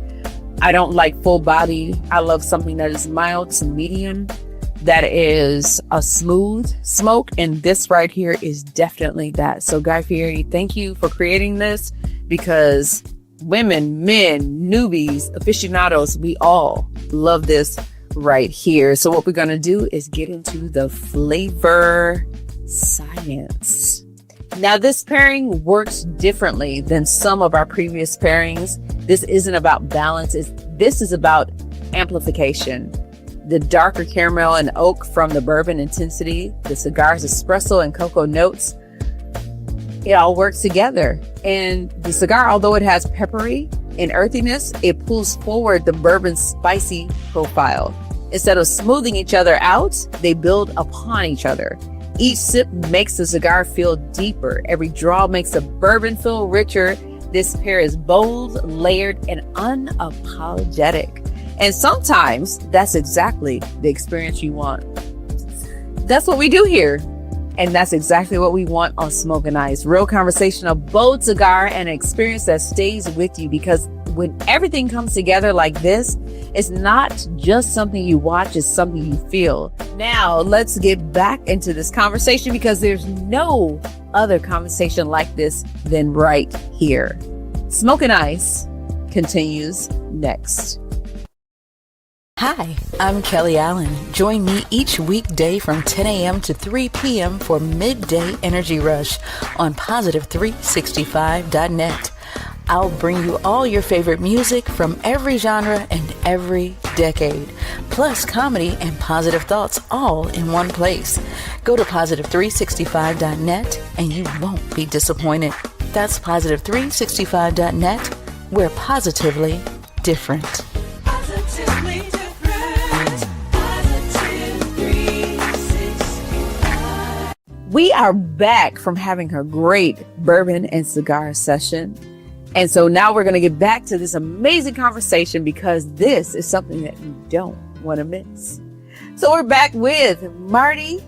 I don't like full body. I love something that is mild to medium, that is a smooth smoke. And this right here is definitely that. So Guy Fieri, thank you for creating this, because women, men, newbies, aficionados, we all love this right here. So what we're going to do is get into the flavor science. Now, this pairing works differently than some of our previous pairings. This isn't about balance. This is about amplification. The darker caramel and oak from the bourbon intensity, the cigar's espresso and cocoa notes, it all works together. And the cigar, although it has peppery and earthiness, it pulls forward the bourbon's spicy profile. Instead of smoothing each other out, they build upon each other. Each sip makes the cigar feel deeper. Every draw makes the bourbon feel richer. This pair is bold, layered, and unapologetic. And sometimes that's exactly the experience you want. That's what we do here. And that's exactly what we want on Smoke and Ice. Real conversation, a bold cigar, and an experience that stays with you. Because when everything comes together like this, it's not just something you watch, it's something you feel. Now, let's get back into this conversation, because there's no other conversation like this than right here. Smoke and Ice continues next. Hi, I'm Kelly Allen. Join me each weekday from 10 a.m. to 3 p.m. for Midday Energy Rush on Positive365.net. I'll bring you all your favorite music from every genre and every decade, plus comedy and positive thoughts all in one place. Go to Positive365.net and you won't be disappointed. That's Positive365.net. We're positively different. Positively different. Positive 365. We are back from having a great bourbon and cigar session. And so now we're going to get back to this amazing conversation, because this is something that you don't want to miss. So we're back with Marty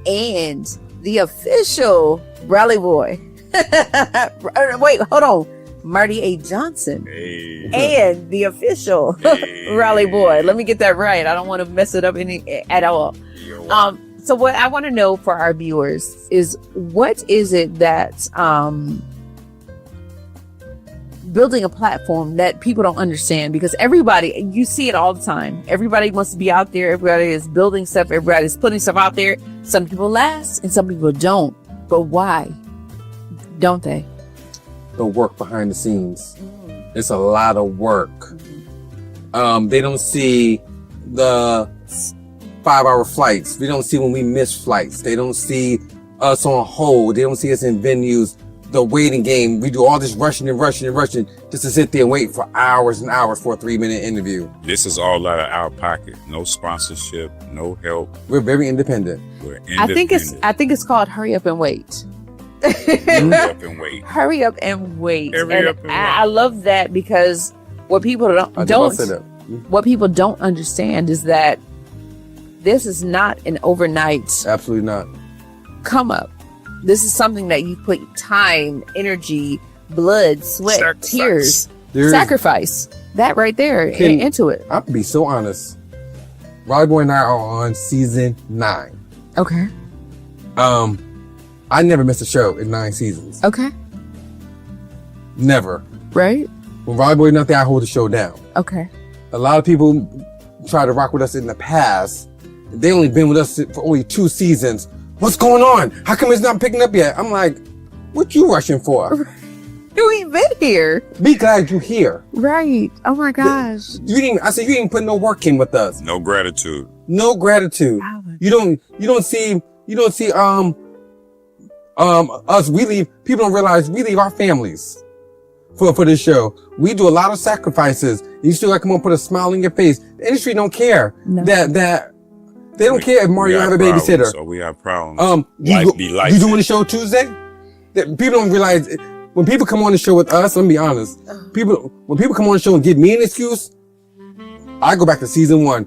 and the official Raleigh Boi. Wait, hold on. Marty A. Johnson. Hey. And the official Raleigh Boi. Let me get that right. I don't want to mess it up at all. So what I want to know for our viewers is, what is it that building a platform that people don't understand? Because everybody, you see it all the time. Everybody wants to be out there. Everybody is building stuff. Everybody is putting stuff out there. Some people last and some people don't. But why don't they? The work behind the scenes. It's a lot of work. They don't see the 5-hour flights. We don't see when we miss flights. They don't see us on hold. They don't see us in venues. The waiting game. We do all this rushing just to sit there and wait for hours and hours for a 3-minute interview. This is all out of our pocket. No sponsorship, no help. We're very independent. We're independent. I think it's called Hurry Up and Wait. Hurry up and wait. Hurry up and wait. Hurry up and wait. I love that, because what people what people don't understand is that this is not an overnight Absolutely not. come up. This is something that you put time, energy, blood, sweat, tears, sacrifice, that right there into it. I'll be so honest. Raleigh Boi and I are on season 9. Okay. I never missed a show in 9 seasons. Okay. Never. Right? When Raleigh Boi not there, I hold the show down. Okay. A lot of people try to rock with us in the past. They only been with us for only 2 seasons. What's going on? How come it's not picking up yet? I'm like, what you rushing for? You ain't been here. Be glad you're here. Right. Oh my gosh. I said you didn't put no work in with us. No gratitude. No gratitude. You don't see us. People don't realize we leave our families for this show. We do a lot of sacrifices. You still gotta come on, put a smile on your face. The industry don't care that they don't care if Mario have a babysitter. So we have problems. You doing the show Tuesday? People don't realize when people come on the show with us. Let me be honest. When people come on the show and give me an excuse, I go back to season 1.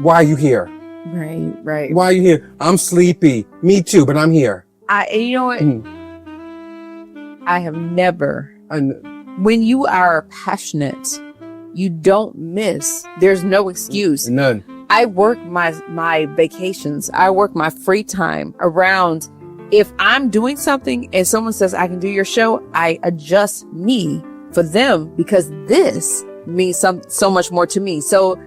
Why are you here? Right. Why are you here? I'm sleepy. Me too, but I'm here. You know what? I have never. When you are passionate You don't miss. There's no excuse. None. I work my vacations. I work my free time around. If I'm doing something and someone says I can do your show, I adjust me for them because this means so much more to me. So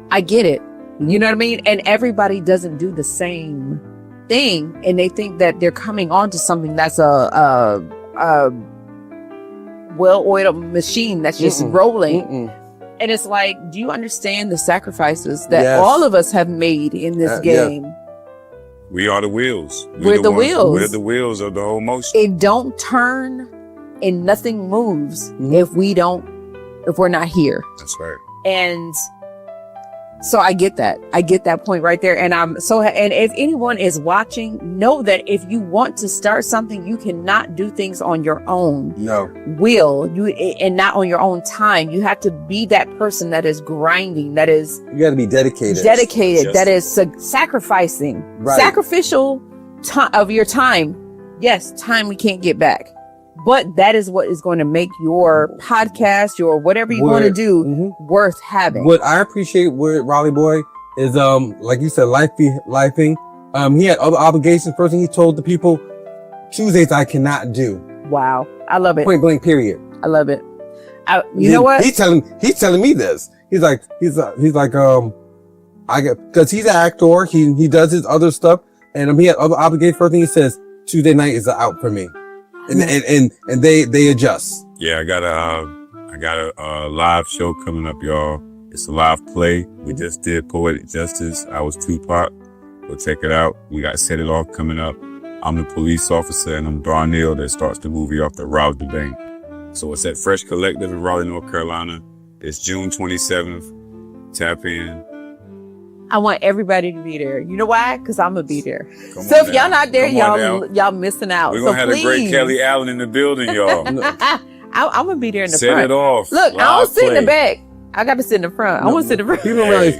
I get it. You know what I mean? And everybody doesn't do the same thing, and they think that they're coming onto something that's a well-oiled machine that's just rolling. And it's like, do you understand the sacrifices that all of us have made in this game? Yeah. We are the wheels. We're the wheels. We're the wheels of the whole motion. It don't turn and nothing moves if we're not here. That's right. And so I get that. I get that point right there. And and if anyone is watching, know that if you want to start something, you cannot do things on your own and not on your own time. You have to be that person that is grinding, you got to be dedicated, that is sacrificing, sacrificial of your time. Yes, time we can't get back. But that is what is going to make your podcast, your whatever you want to do, worth having. What I appreciate with Raleigh Boi is, like you said, lifing. He had other obligations. First thing he told the people, Tuesdays I cannot do. Wow. I love it. Point blank, period. I love it. You know what? He's telling me this. He's like, cause he's an actor. He does his other stuff, and he had other obligations. First thing he says, Tuesday night is out for me. And they adjust. Yeah, I got a live show coming up, y'all. It's a live play. We just did Poetic Justice. I was Tupac. We'll check it out. We got Set It Off coming up. I'm the police officer, and I'm Darnell that starts the movie off that robbed the bank. So it's at Fresh Collective in Raleigh, North Carolina. It's June 27th. Tap in. I want everybody to be there. You know why? Because I'm gonna be there. So if y'all not there, y'all missing out. We're gonna have the great Kelly Allen in the building, y'all. I'm gonna be there in the front. Set it off. Look, I don't sit in the back. I got to sit in the front. I want to sit in the front. People realize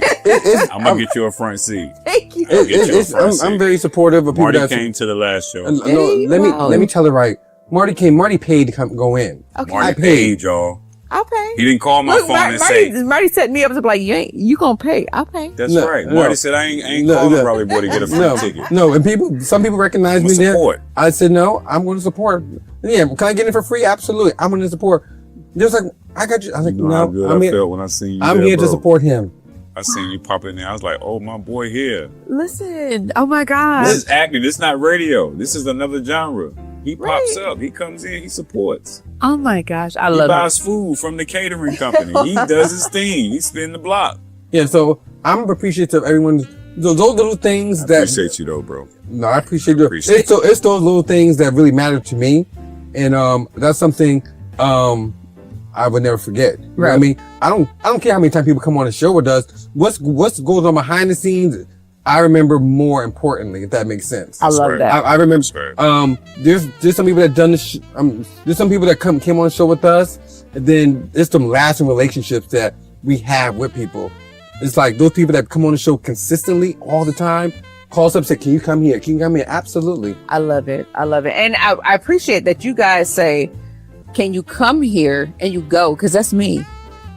I'm gonna get you a front seat. Thank you. I'm very supportive of people. Marty came to the last show. Let me tell her right. Marty paid to go in. Okay. Marty paid, y'all. I'll pay. He didn't call my phone and say. Marty set me up to be like, you gonna pay. I'll pay. That's right. Marty said, I ain't calling Raleigh Boi to get a free ticket. No, and some people recognize me there. I said, no, I'm going to support. Yeah, can I get it for free? Absolutely. I'm going to support. Just like, I got you. I was like, you know no, how good I'm I here. felt when I seen you. I'm here to support him. I seen you pop in there. I was like, oh, my boy here. Listen. Oh my God. This is acting. This is not radio. This is another genre. He pops up. He comes in. He supports. Oh my gosh. I he love it. He buys food from the catering company. He does his thing. He spin the block. Yeah, so I'm appreciative of everyone. Those little things I appreciate you though, bro. No, I appreciate you. It's those little things that really matter to me. And that's something I would never forget. You know what I mean? I don't care how many times people come on the show with us. What goes on behind the scenes, I remember more importantly, if that makes sense. I love that. I remember. There's some people that done this. There's some people that came on the show with us, and then there's some lasting relationships that we have with people. It's like those people that come on the show consistently all the time. Call us up, say, "Can you come here? Can you come here?" Absolutely. I love it. I love it, and I appreciate that you guys say, "Can you come here?" and you go, because that's me.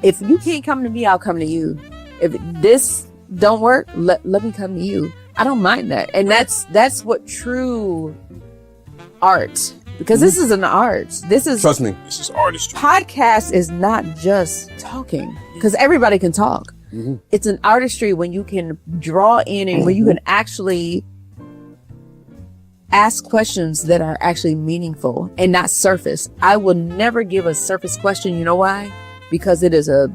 If you can't come to me, I'll come to you. If this don't work, let me come to you. I don't mind that. And that's what true art, because this is an art. Trust me. This is artistry. Podcast is not just talking, because everybody can talk. Mm-hmm. It's an artistry when you can draw in and when you can actually ask questions that are actually meaningful and not surface. I will never give a surface question. You know why? Because it's a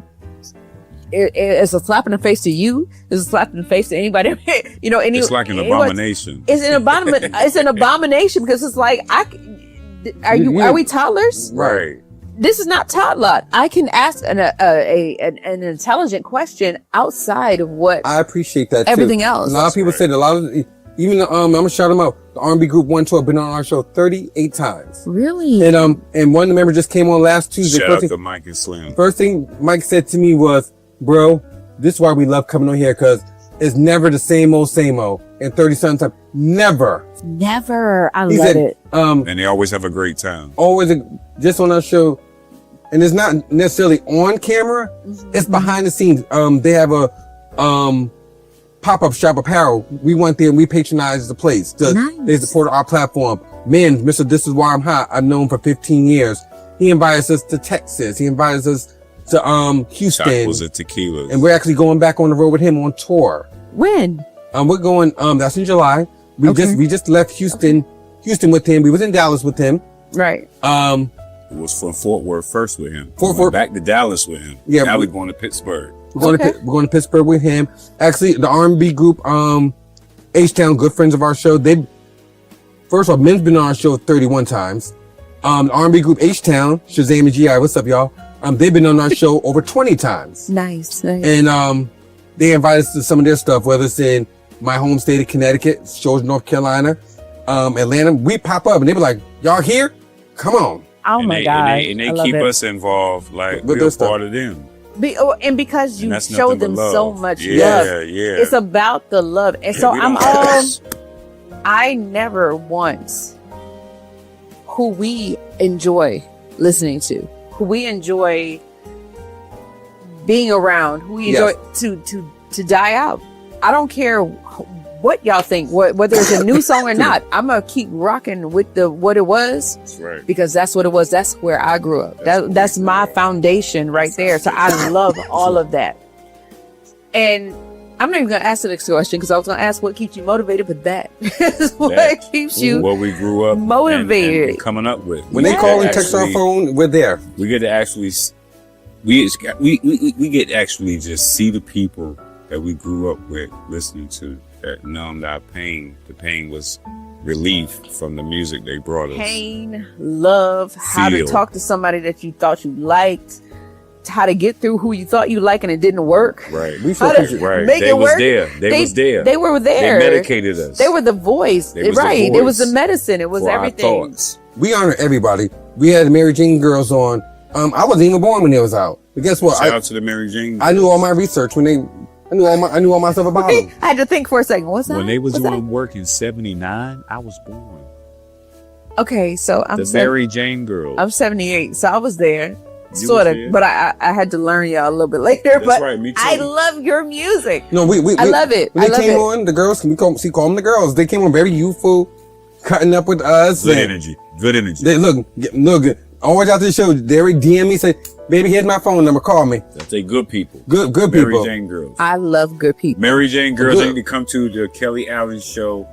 slap in the face to you. It's a slap in the face to anybody. It's like an abomination. It's an abomination. It's an abomination because it's like, are we toddlers? Right. This is not toddler. I can ask an intelligent question outside of what I appreciate that. Everything too. else. A lot of people said even I'm gonna shout them out. The R&B group 112 been on our show 38 times. Really? And one of the members just came on last Tuesday. Shout out to Mike and Slim. First thing Mike said to me was, "Bro, this is why we love coming on here, because it's never the same old." And 30-something times, never. I love it. And they always have a great time. Always just on our show. and it's not necessarily on camera. It's behind the scenes. They have a pop-up shop apparel. We went there and we patronized the place. They support our platform. Man, Mr. This Is Why I'm Hot, I've known for 15 years. He invited us to Texas. He invited us to Houston. Tacos and tequilas. And we're actually going back on the road with him on tour. When? We're going, that's in July. We just left Houston with him. We was in Dallas with him. Right. It was from Fort Worth first with him. Fort Worth. Back to Dallas with him. Yeah. Now we're going to Pittsburgh. We're going to Pittsburgh with him. Actually, the R&B group, H-Town, good friends of our show. First of all, Min's been on our show 31 times. The R&B group H-Town, Shazam and G.I., what's up, y'all? They've been on our show over 20 times. Nice. And they invite us to some of their stuff, whether it's in my home state of Connecticut, shows in North Carolina, Atlanta. We pop up and they be like, y'all here? Come on. Oh And my they- God. And they keep us involved like With we're their stuff. part of them. And because you And that's show nothing but them love. so much Yeah, love. yeah. It's about the love. And so We I'm don't- all, I never once who we enjoy listening to, who we enjoy being around, who we enjoy to die out. I don't care what y'all think, whether it's a new song or not. I'm gonna keep rocking with what it was. That's right. Because that's what it was. That's where I grew up. That's my foundation right there. So I love all of that. And I'm not even going to ask the next question because I was going to ask what keeps you motivated, but that is what keeps you what we grew up motivated. and coming up with. When they call and text our phone, we're there. We get to actually we get to actually just see the people that we grew up with, listening to, that numbed our pain. The pain was relief from the music they brought us. Pain, love, how to Feel. talk to somebody that you thought you liked, how to get through who you thought you liked and it didn't work. Right. We How so to appreciate Right. make They it was work. there. They was there. They were there. They medicated us. They were the voice. They was the Right. It was voice the medicine. It was for our everything. thoughts. We honor everybody. We had the Mary Jane girls on. I wasn't even born when they was out. But guess what? Shout out to the Mary Jane. I knew all my research when I knew all my stuff about them. I had to think for a second. What's that? When they was What's doing work in '79, I was born. that? Okay, so The Mary Jane girls. I'm 78, so I was there. You Sort was of, there? but I had to learn y'all a little bit later. That's but right, me too. I love your music. No, I love it. When I they love came it. on, the girls, call them the girls. They came on very youthful, cutting up with us. Good and energy. Good energy. They look. Always out to the show. They already DM me, say, "Baby, here's my phone number. Call me." That's a good people. Good Mary people. Jane girls. I love good people. Mary Jane girls, Good. you need to come to the Kelly Allen show,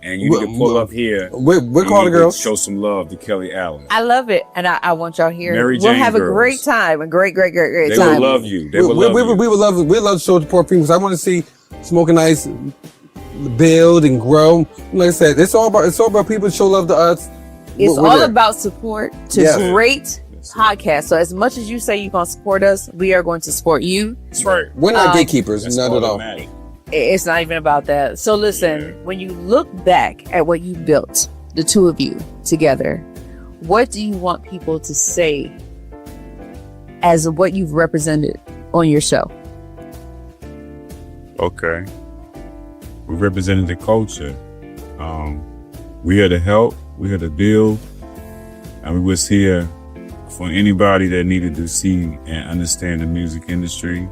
and you need to pull up here. We're You calling need to girls. Show some love to Kelly Allen. I love it, and I want y'all here. Mary We'll Jane have a girls. great time, a great They time. will love you. They will love you. We would love to show support people. 'Cause I want to see Smoking Ice build and grow. Like I said, it's all about people show love to us. It's We're all there. about support to Yes. great That's it. podcasts. So as much as you say you're gonna support us, we are going to support you. That's right. We're not Um, gatekeepers, That's not all at that all. matters. It's not even about that. So listen, Yeah. when you look back at what you built, the two of you together, what do you want people to say as what you've represented on your show? Okay. We represented the culture. We here to help. We here to build. And we was here for anybody that needed to see and understand the music industry.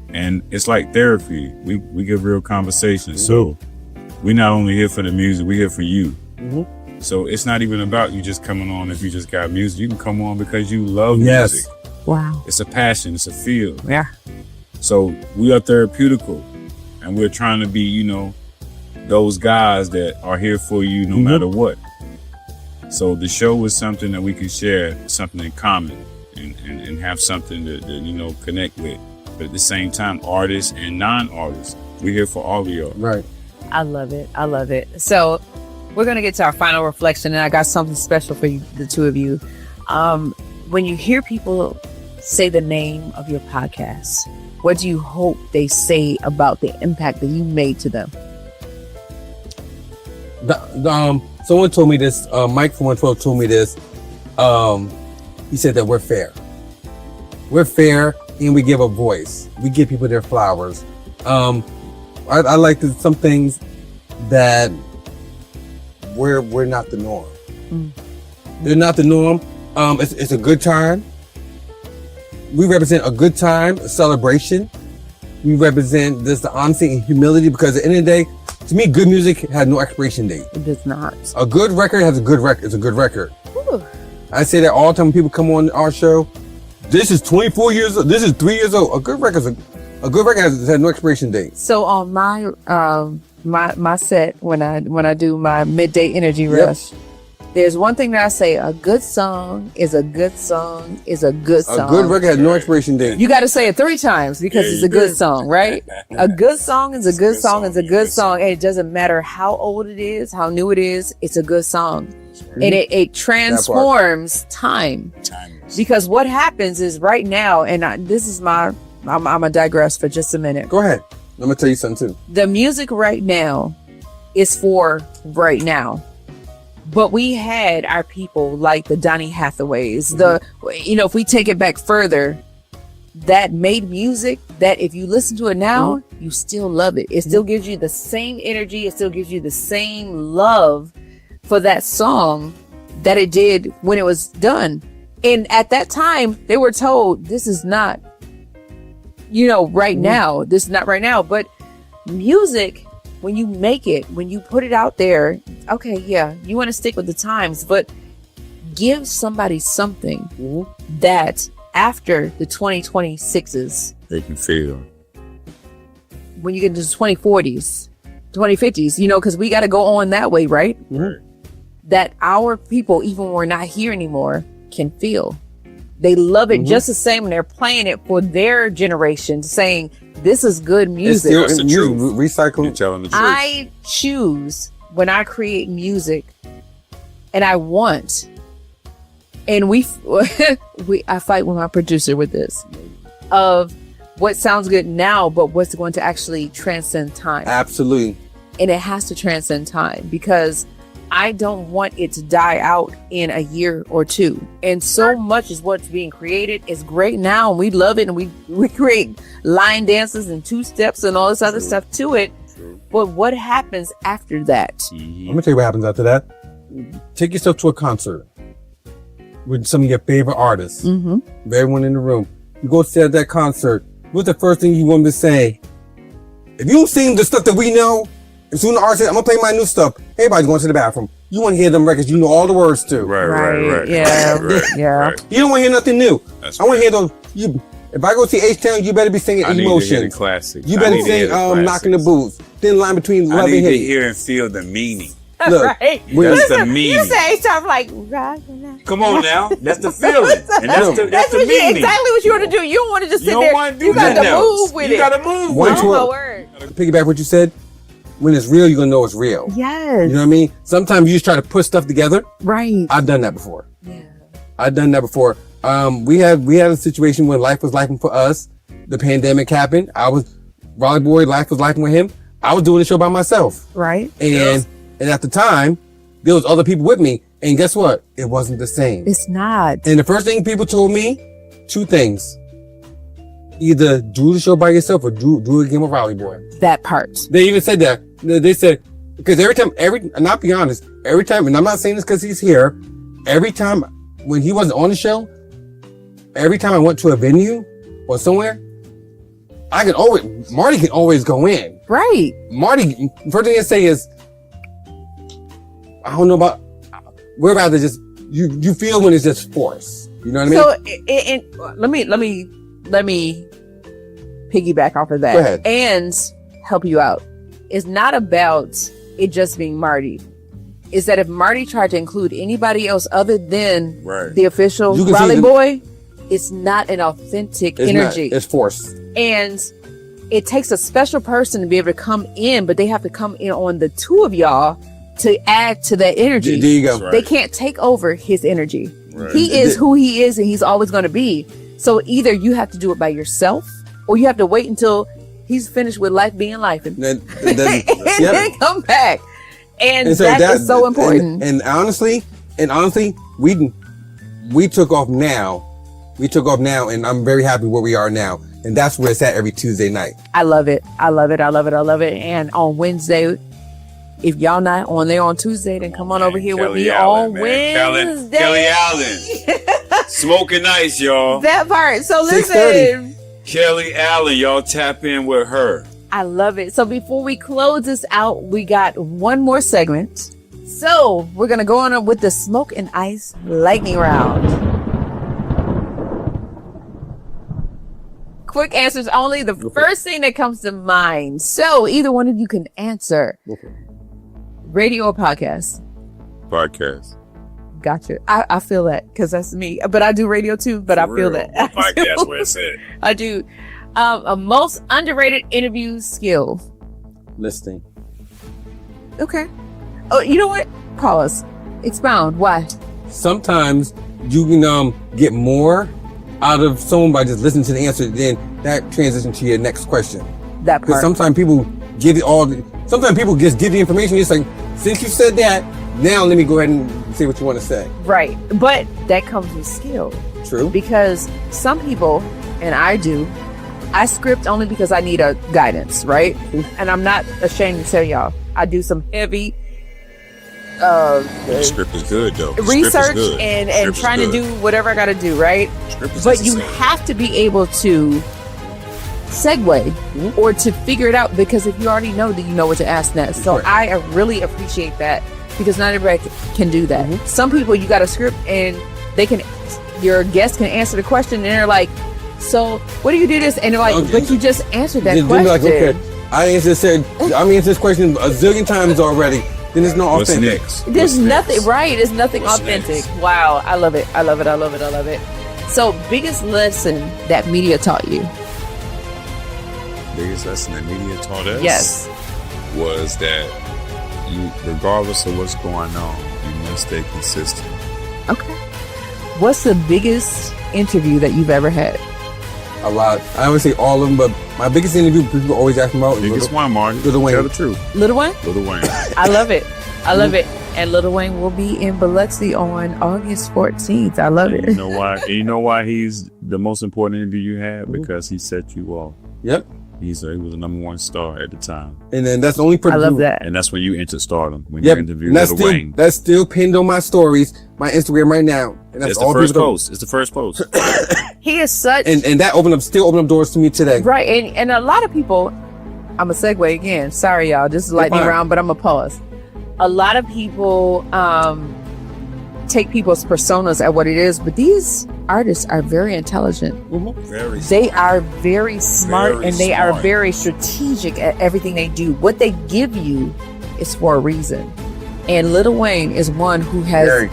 And it's like therapy. We get real conversations. So we're not only here for the music, we're here for you. Mhm. So it's not even about you just coming on if you just got music. You can come on because you love Yes. music. Wow. It's a passion. It's a feel. Yeah. So we are therapeutical, and we're trying to be, those guys that are here for you no matter what. So the show is something that we can share, something in common, and have something to connect with. But at the same time, artists and non-artists, we're here for all of y'all. Right. I love it. I love it. So we're going to get to our final reflection, and I got something special for you, the two of you. When you hear people say the name of your podcast, what do you hope they say about the impact that you made to them? Someone told me this. Mike from 112 told me this. He said that we're fair. We're fair, and we give a voice. We give people their flowers. I like some things that we're not the norm. They're not the norm. It's a good time. we represent a good time, a celebration. We represent this the honesty and humility, because at the end of the day, to me, good music has no expiration date. It does not. A good record has a good record. It's a good record. Whew. I say that all the time when people come on our show. This is 24 years old. This is 3 years old. A good record has no expiration date. So on my my set when I do my midday energy rush, there's one thing that I say: a good song is a good song is a good song. A good record has no expiration date. You got to say it 3 times because it's a good song, right? A good song is a good song is a good song, and it doesn't matter how old it is, how new it is. It's a good song, and it transforms time. Because what happens is right now, and this is I'm gonna digress for just a minute. Go ahead. I'm gonna tell you something too. The music right now is for right now. But we had our people like the Donny Hathaways, if we take it back further, that made music that if you listen to it now, you still love it. It still gives you the same energy. It still gives you the same love for that song that it did when it was done. And at that time, they were told, this is not, right now. This is not right now. But music, when you make it, when you put it out there, okay, yeah, you want to stick with the times, but give somebody something that after the 2026s, They can feel. when you get into the 2040s, 2050s, because we got to go on that way, right? That our people, even when we're not here anymore, can feel. They love it just the same when they're playing it for their generation, saying, this is good music. It's still recycling. You're telling the truth. I choose when I create music, and I want, and I fight with my producer with this, of what sounds good now, but what's going to actually transcend time. Absolutely. And it has to transcend time, because I don't want it to die out in a year or two. And so much is what's being created is great now, and we love it, and we create line dances and 2-steps and all this other stuff to it. But what happens after that? I'm gonna tell you what happens after that. Take yourself to a concert with some of your favorite artists. With everyone in the room. You go sit at that concert. What's the first thing you want me to say? If you sing the stuff that we know, as soon as the artist says, I'm gonna play my new stuff, everybody's going to the bathroom. You want to hear them records you know all the words to. Right. Yeah. Yeah. You don't want to hear nothing new. That's I want to hear those. If I go see H-Town, you better be singing I need to hear the Emotions. classics. You I better need to hear sing the classics. Knocking the Boots. Thin line between I love and need to hate. hear and feel the meaning. Look, Right. That's the meaning. You say stuff like, right. Come on now. That's the feeling. And that's the That's meaning. exactly what you want to do. You don't want to just sit You don't there. want to do You got nothing to else. move with You it. got to move One with it. to Oh, a- my word. piggyback what you said. When it's real, you're gonna know it's real. Yes. You know what I mean? Sometimes you just try to put stuff together. Right. I've done that before. Yeah. I've done that before. We had a situation when life was life for us. The pandemic happened. Raleigh Boi, life was life with him. I was doing the show by myself. Right. And at the time, there was other people with me. And guess what? It wasn't the same. It's not. And the first thing people told me, 2 things. Either do the show by yourself or do it again with Raleigh Boi. That part. They even said that. They said, because and I'll be honest, every time, and I'm not saying this because he's here, every time when he wasn't on the show, every time I went to a venue or somewhere, Marty can always go in. Right. Marty, first thing I say is, I don't know about, we're rather just, you feel when it's just force. You know what I mean? So let me piggyback off of that. Go ahead. And help you out. It's not about it just being Marty. It's that if Marty tried to include anybody else other than Right. the official You can see Raleigh the- Boi, it's not an authentic It's energy. not, it's force. And it takes a special person to be able to come in, but they have to come in on the 2 of y'all to add to that energy. There you go. Right. They can't take over his energy. Right. He is who he is, and he's always going to be. So either you have to do it by yourself, or you have to wait until he's finished with life being life, and Then, and then come back. And so that is so important. And honestly, we took off now. We took off now, and I'm very happy where we are now. And that's where it's at every Tuesday night. I love it. I love it. I love it. I love it. And on Wednesday, if y'all not on there on Tuesday, then come on over here with Kelly me Allen, on man. Wednesday. Kelly Allen. Smoking Ice, y'all. That part. So 6:30. listen. Kelly Allen, y'all tap in with her. I love it. So before we close this out, we got one more segment. So we're going to go on with the Smoke and Ice lightning round. Quick answers only. The first thing that comes to mind. So either one of you can answer. Radio or podcast? Podcast. Gotcha. I feel that because that's me. But I do radio too, but I feel that. Podcast, where it's at. I do. A most underrated interview skill. Listening. Okay. Oh, you know what? Pause. Expound. Why? Sometimes you can get more out of someone by just listening to the answer, then that transitions to your next question. That Because part. sometimes people give it all. Sometimes people just give the information. It's like, since you said that, now let me go ahead and say what you want to say. Right. But that comes with skill. True. Because some people, and I do, I script only because I need a guidance, right? And I'm not ashamed to tell y'all, I do some heavy The script is good though. The script is research good. and Script is trying to good. do whatever I got to do, right? Script is But you necessary. have to be able to segue or to figure it out, because if you already know, then you know what to ask next. So Correct. I really appreciate that, because not everybody can do that. Some people, you got a script and they can, your guest can answer the question and they're like, so what do you do this? And they're like, Okay. but you just answered that Then be question. like, okay, I answered this question a zillion times already. Then it's not What's authentic. next? There's What's nothing, next? right? There's nothing What's authentic. next? Wow. I love it. I love it. I love it. I love it. So biggest lesson that media taught you? Biggest lesson that media taught us Yes. was that you, regardless of what's going on, you must stay consistent. Okay. What's the biggest interview that you've ever had? A lot. I always say all of them, but my biggest interview people always ask me about is Biggest one, Marty. Lil Wayne. Tell the truth. Little Wayne? Lil Wayne. I love it. I love it. And Little Wayne will be in Biloxi on August 14th. I love And it. you know why? And you know why he's the most important interview you had? Because he set you off. Yep. He was the number one star at the time, And then that's the only I person. love that. and that's when you entered stardom. When Yep. you interviewed And that's Lil still Wayne. that's still pinned on my stories, my Instagram right now. And that's It's the all first people know. post. It's the first post. He is such And that still opened up doors to me today. right. And a lot of people, I'm a segue again. Sorry, y'all. This is lightning fine. round, but I'm going to pause. A lot of people take people's personas at what it is, but these artists are very intelligent. Very. They are very smart Very and they are smart. very strategic at everything they do. What they give you is for a reason. And Lil Wayne is one who has,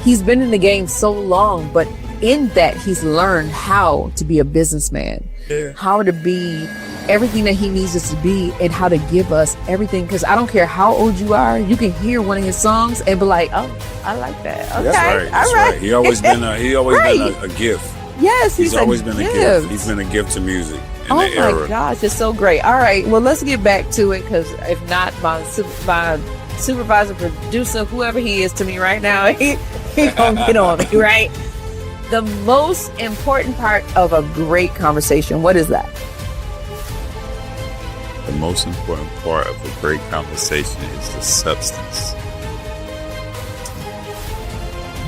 he's been in the game so long, but in that he's learned how to be a businessman, how to be everything that he needs us to be, and how to give us everything. Because I don't care how old you are, you can hear one of his songs and be like, oh, I like that. Okay, That's right. That's all right. right. He always been a Right. gift. Yes, He's always been a gift. He's been a gift to music in Oh that my era. gosh, it's so great. All right, well, let's get back to it, because if not, my supervisor, producer, whoever he is to me right now, he gonna get on me, right? The most important part of a great conversation, what is that? The most important part of a great conversation is the substance.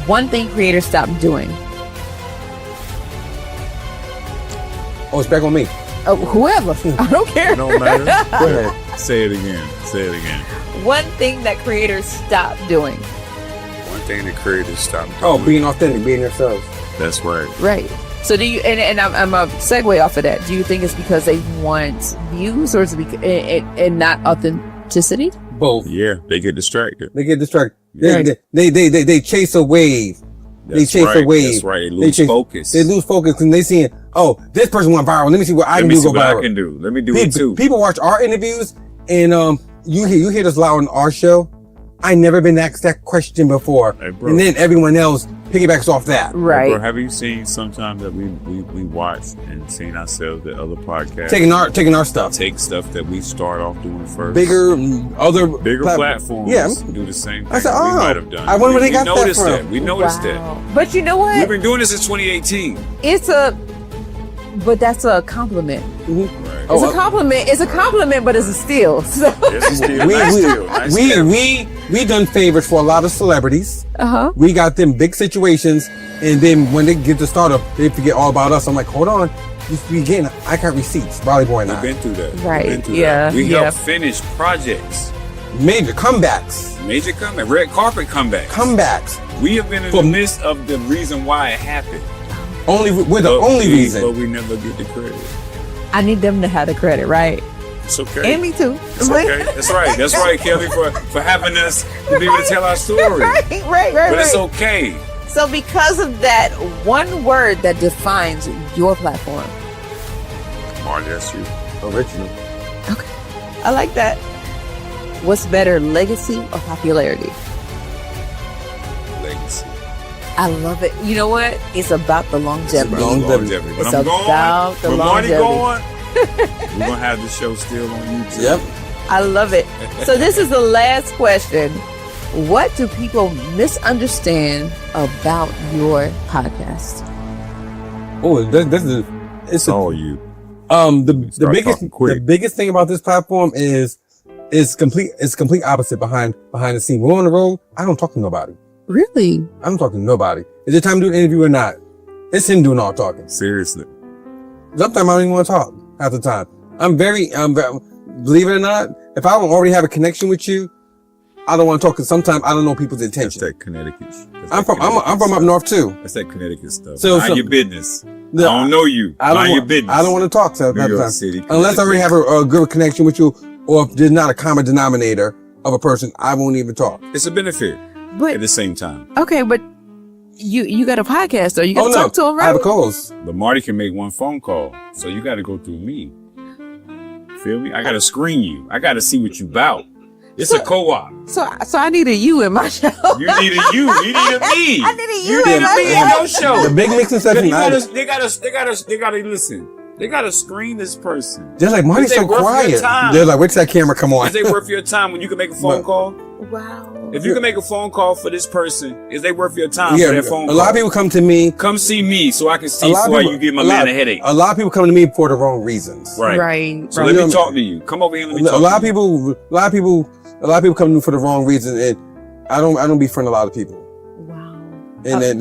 One thing creators stop doing. Oh, it's back on me. Oh, whoever, I don't care. It don't matter. Go ahead. Say it again. Say it again. One thing that creators stop doing. One thing the creators stop doing. Oh, being authentic, being yourselves. That's right. Right. So do you, and I'm a segue off of that. Do you think it's because they want views, or is it because, and not authenticity? Both. Yeah, they get distracted. They get distracted. Right. They chase a wave. That's chase right. a wave. That's right. They lose focus. They lose focus and they seeing, oh, this person went viral. Let me see what I Let can me do see to go what I viral. can do. Let me do it too. People watch our interviews and you hear this loud on our show. I never been asked that question before. Hey, bro. And then everyone else piggybacks off that. Right. Bro, have you seen sometimes that we watch and seen ourselves at other podcasts Taking our stuff. take stuff that we start off doing first? Bigger, other Bigger platforms Yeah. do the same thing I said, we oh, might have done. I wonder where they We got that noticed from. We noticed Wow. But you know that. We've what? been doing this since 2018. But that's a compliment. Right. It's a compliment. It's a compliment, but it's a steal. So. It's still nice still. Nice still. we done favors for a lot of celebrities. Uh-huh. We got them big situations And then when they get the startup, they forget all about us. I'm like, hold on. We getting, I got receipts. Raleigh Boi and We've I. been through that. Right, We've been through yeah, that. We yeah. helped finish projects. Major comebacks. Major comeback. Red carpet comebacks. Comebacks. We have been in the midst of the reason why it happened. We're the only reason. But we never get the credit. I need them to have the credit, right? It's okay. And me too. It's okay. That's right. That's right, Kelly, for having us to be able to tell our story. right. But it's okay. So because of that one word that defines your platform. Marty, that's you. Original. Okay. I like that. What's better, legacy or popularity? Legacy. I love it. You know what? It's about the longevity. Longevity. But It's I'm going. about the When Marty longevity. going, we're gonna have the show still on YouTube. Yep. I love it. So this is the last question. What do people misunderstand about your podcast? Oh, this is it's All you. the Start biggest talking quick. the biggest thing about this platform is complete opposite behind the scene. We're on the road. I don't talk to nobody. Really? I don't talk to nobody. Is it time to do an interview or not? It's him doing all talking. Seriously. Sometimes I don't even want to talk half the time. I'm very, believe it or not, if I don't already have a connection with you, I don't want to talk because sometimes I don't know people's That's intention. that Connecticut. I'm from up north too. That's that Connecticut stuff. So- Mind so- your business. No, I don't know you. I don't Mind your want, business. I don't want to talk so New half the York time. City, Unless I already have a good connection with you, or if there's not a common denominator of a person, I won't even talk. It's a benefit But at the same time. okay, but you got a podcast, so you got Oh to no, talk to him, I have a right? co-host. But Marty can make one phone call, so you got to go through me. Feel me? I got to screen you. I got to see what you bout. It's a co-op. So I needed you in my show. You needed you. You needed me. I needed you You in needed my me in your show. The big mixing They session. gotta listen. They gotta screen this person. They're like, Marty's Is they so worth your quiet. time? They're like, where's that camera come on? Is they worth your time when you can make a phone call? Wow. If you can make a phone call for this person, is they worth your time for Yeah, that phone a call? lot of people come to me. Come see me so I can A see lot of before people, you give my a lot- man a headache. A lot of people come to me for the wrong reasons. Right. Right. So right. let me talk to you. Come over here and let me A talk lot of to you. people come to me for the wrong reason, and I don't befriend a lot of people, Wow. and then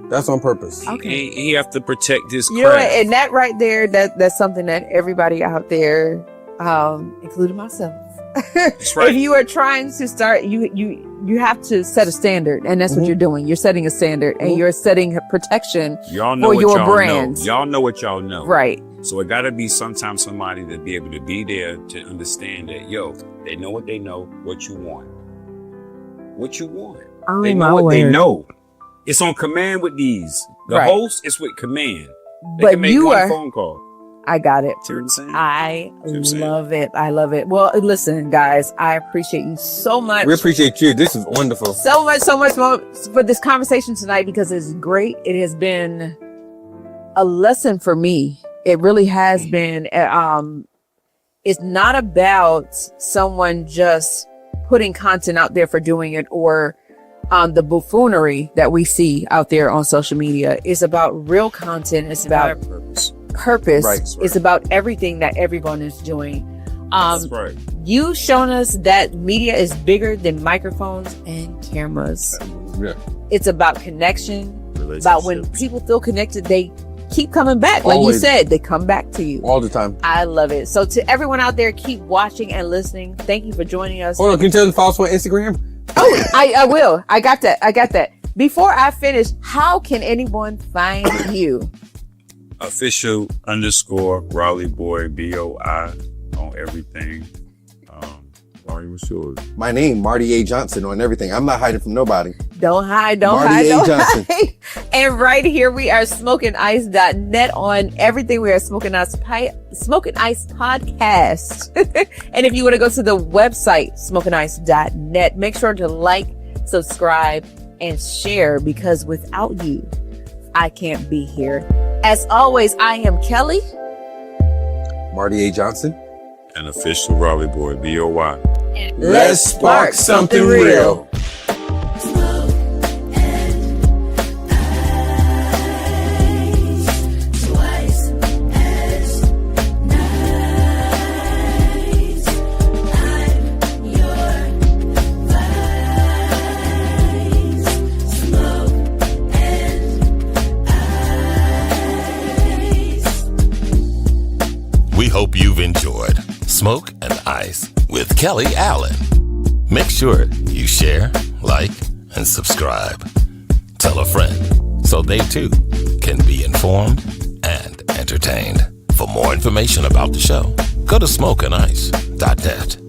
that's on purpose. Okay. He have to protect his You know what? craft. And that right there, that's something that everybody out there, including myself. That's right. If you are trying to start, you have to set a standard, and that's what you're doing. You're setting a standard, and you're setting protection Y'all know for what your y'all brand. know. Y'all know what y'all know. Right. So it gotta be sometimes somebody to be able to be there to understand that, yo, they know what they know, what you want. What you want. Oh, They my know what they word. know. It's on command with these. The Right. host is with command. They But can make you one are. phone call. I got it. See what I'm saying? I what I'm saying? love it. I love it. Well, listen, guys, I appreciate you so much. We appreciate you. This is wonderful. So much more for this conversation tonight because it's great. It has been a lesson for me. It really has been. It's not about someone just putting content out there for doing it or the buffoonery that we see out there on social media. It's about real content. It's about purpose. Right. It's about everything that everyone is doing. That's right. You've shown us that media is bigger than microphones and cameras. Yeah. It's about connection. About when Relationships. people feel connected, they keep coming back. Like Always. you said, they come back to you. All the time. I love it. So to everyone out there, keep watching and listening. Thank you for joining us. Hold on, can you tell them to follow us on Instagram? Oh, I will. I got that. Before I finish, how can anyone find you? Official _ Raleigh Boi BOI on everything. Marty, what's yours? My name, Marty A. Johnson, on everything. I'm not hiding from nobody. Don't hide. Marty A. Johnson. And right here we are smokingice.net on everything. We are Smoking Ice Podcast. And if you want to go to the website, smokingice.net, make sure to like, subscribe, and share because without you, I can't be here. As always, I am Kelly. Marty A. Johnson. An official Raleigh Boi BOI. Let's spark something real. hope you've enjoyed Smoke and Ice with Kelly Allen. Make sure you share, like, and subscribe. Tell a friend so they too can be informed and entertained. For more information about the show, go to smokeandice.net.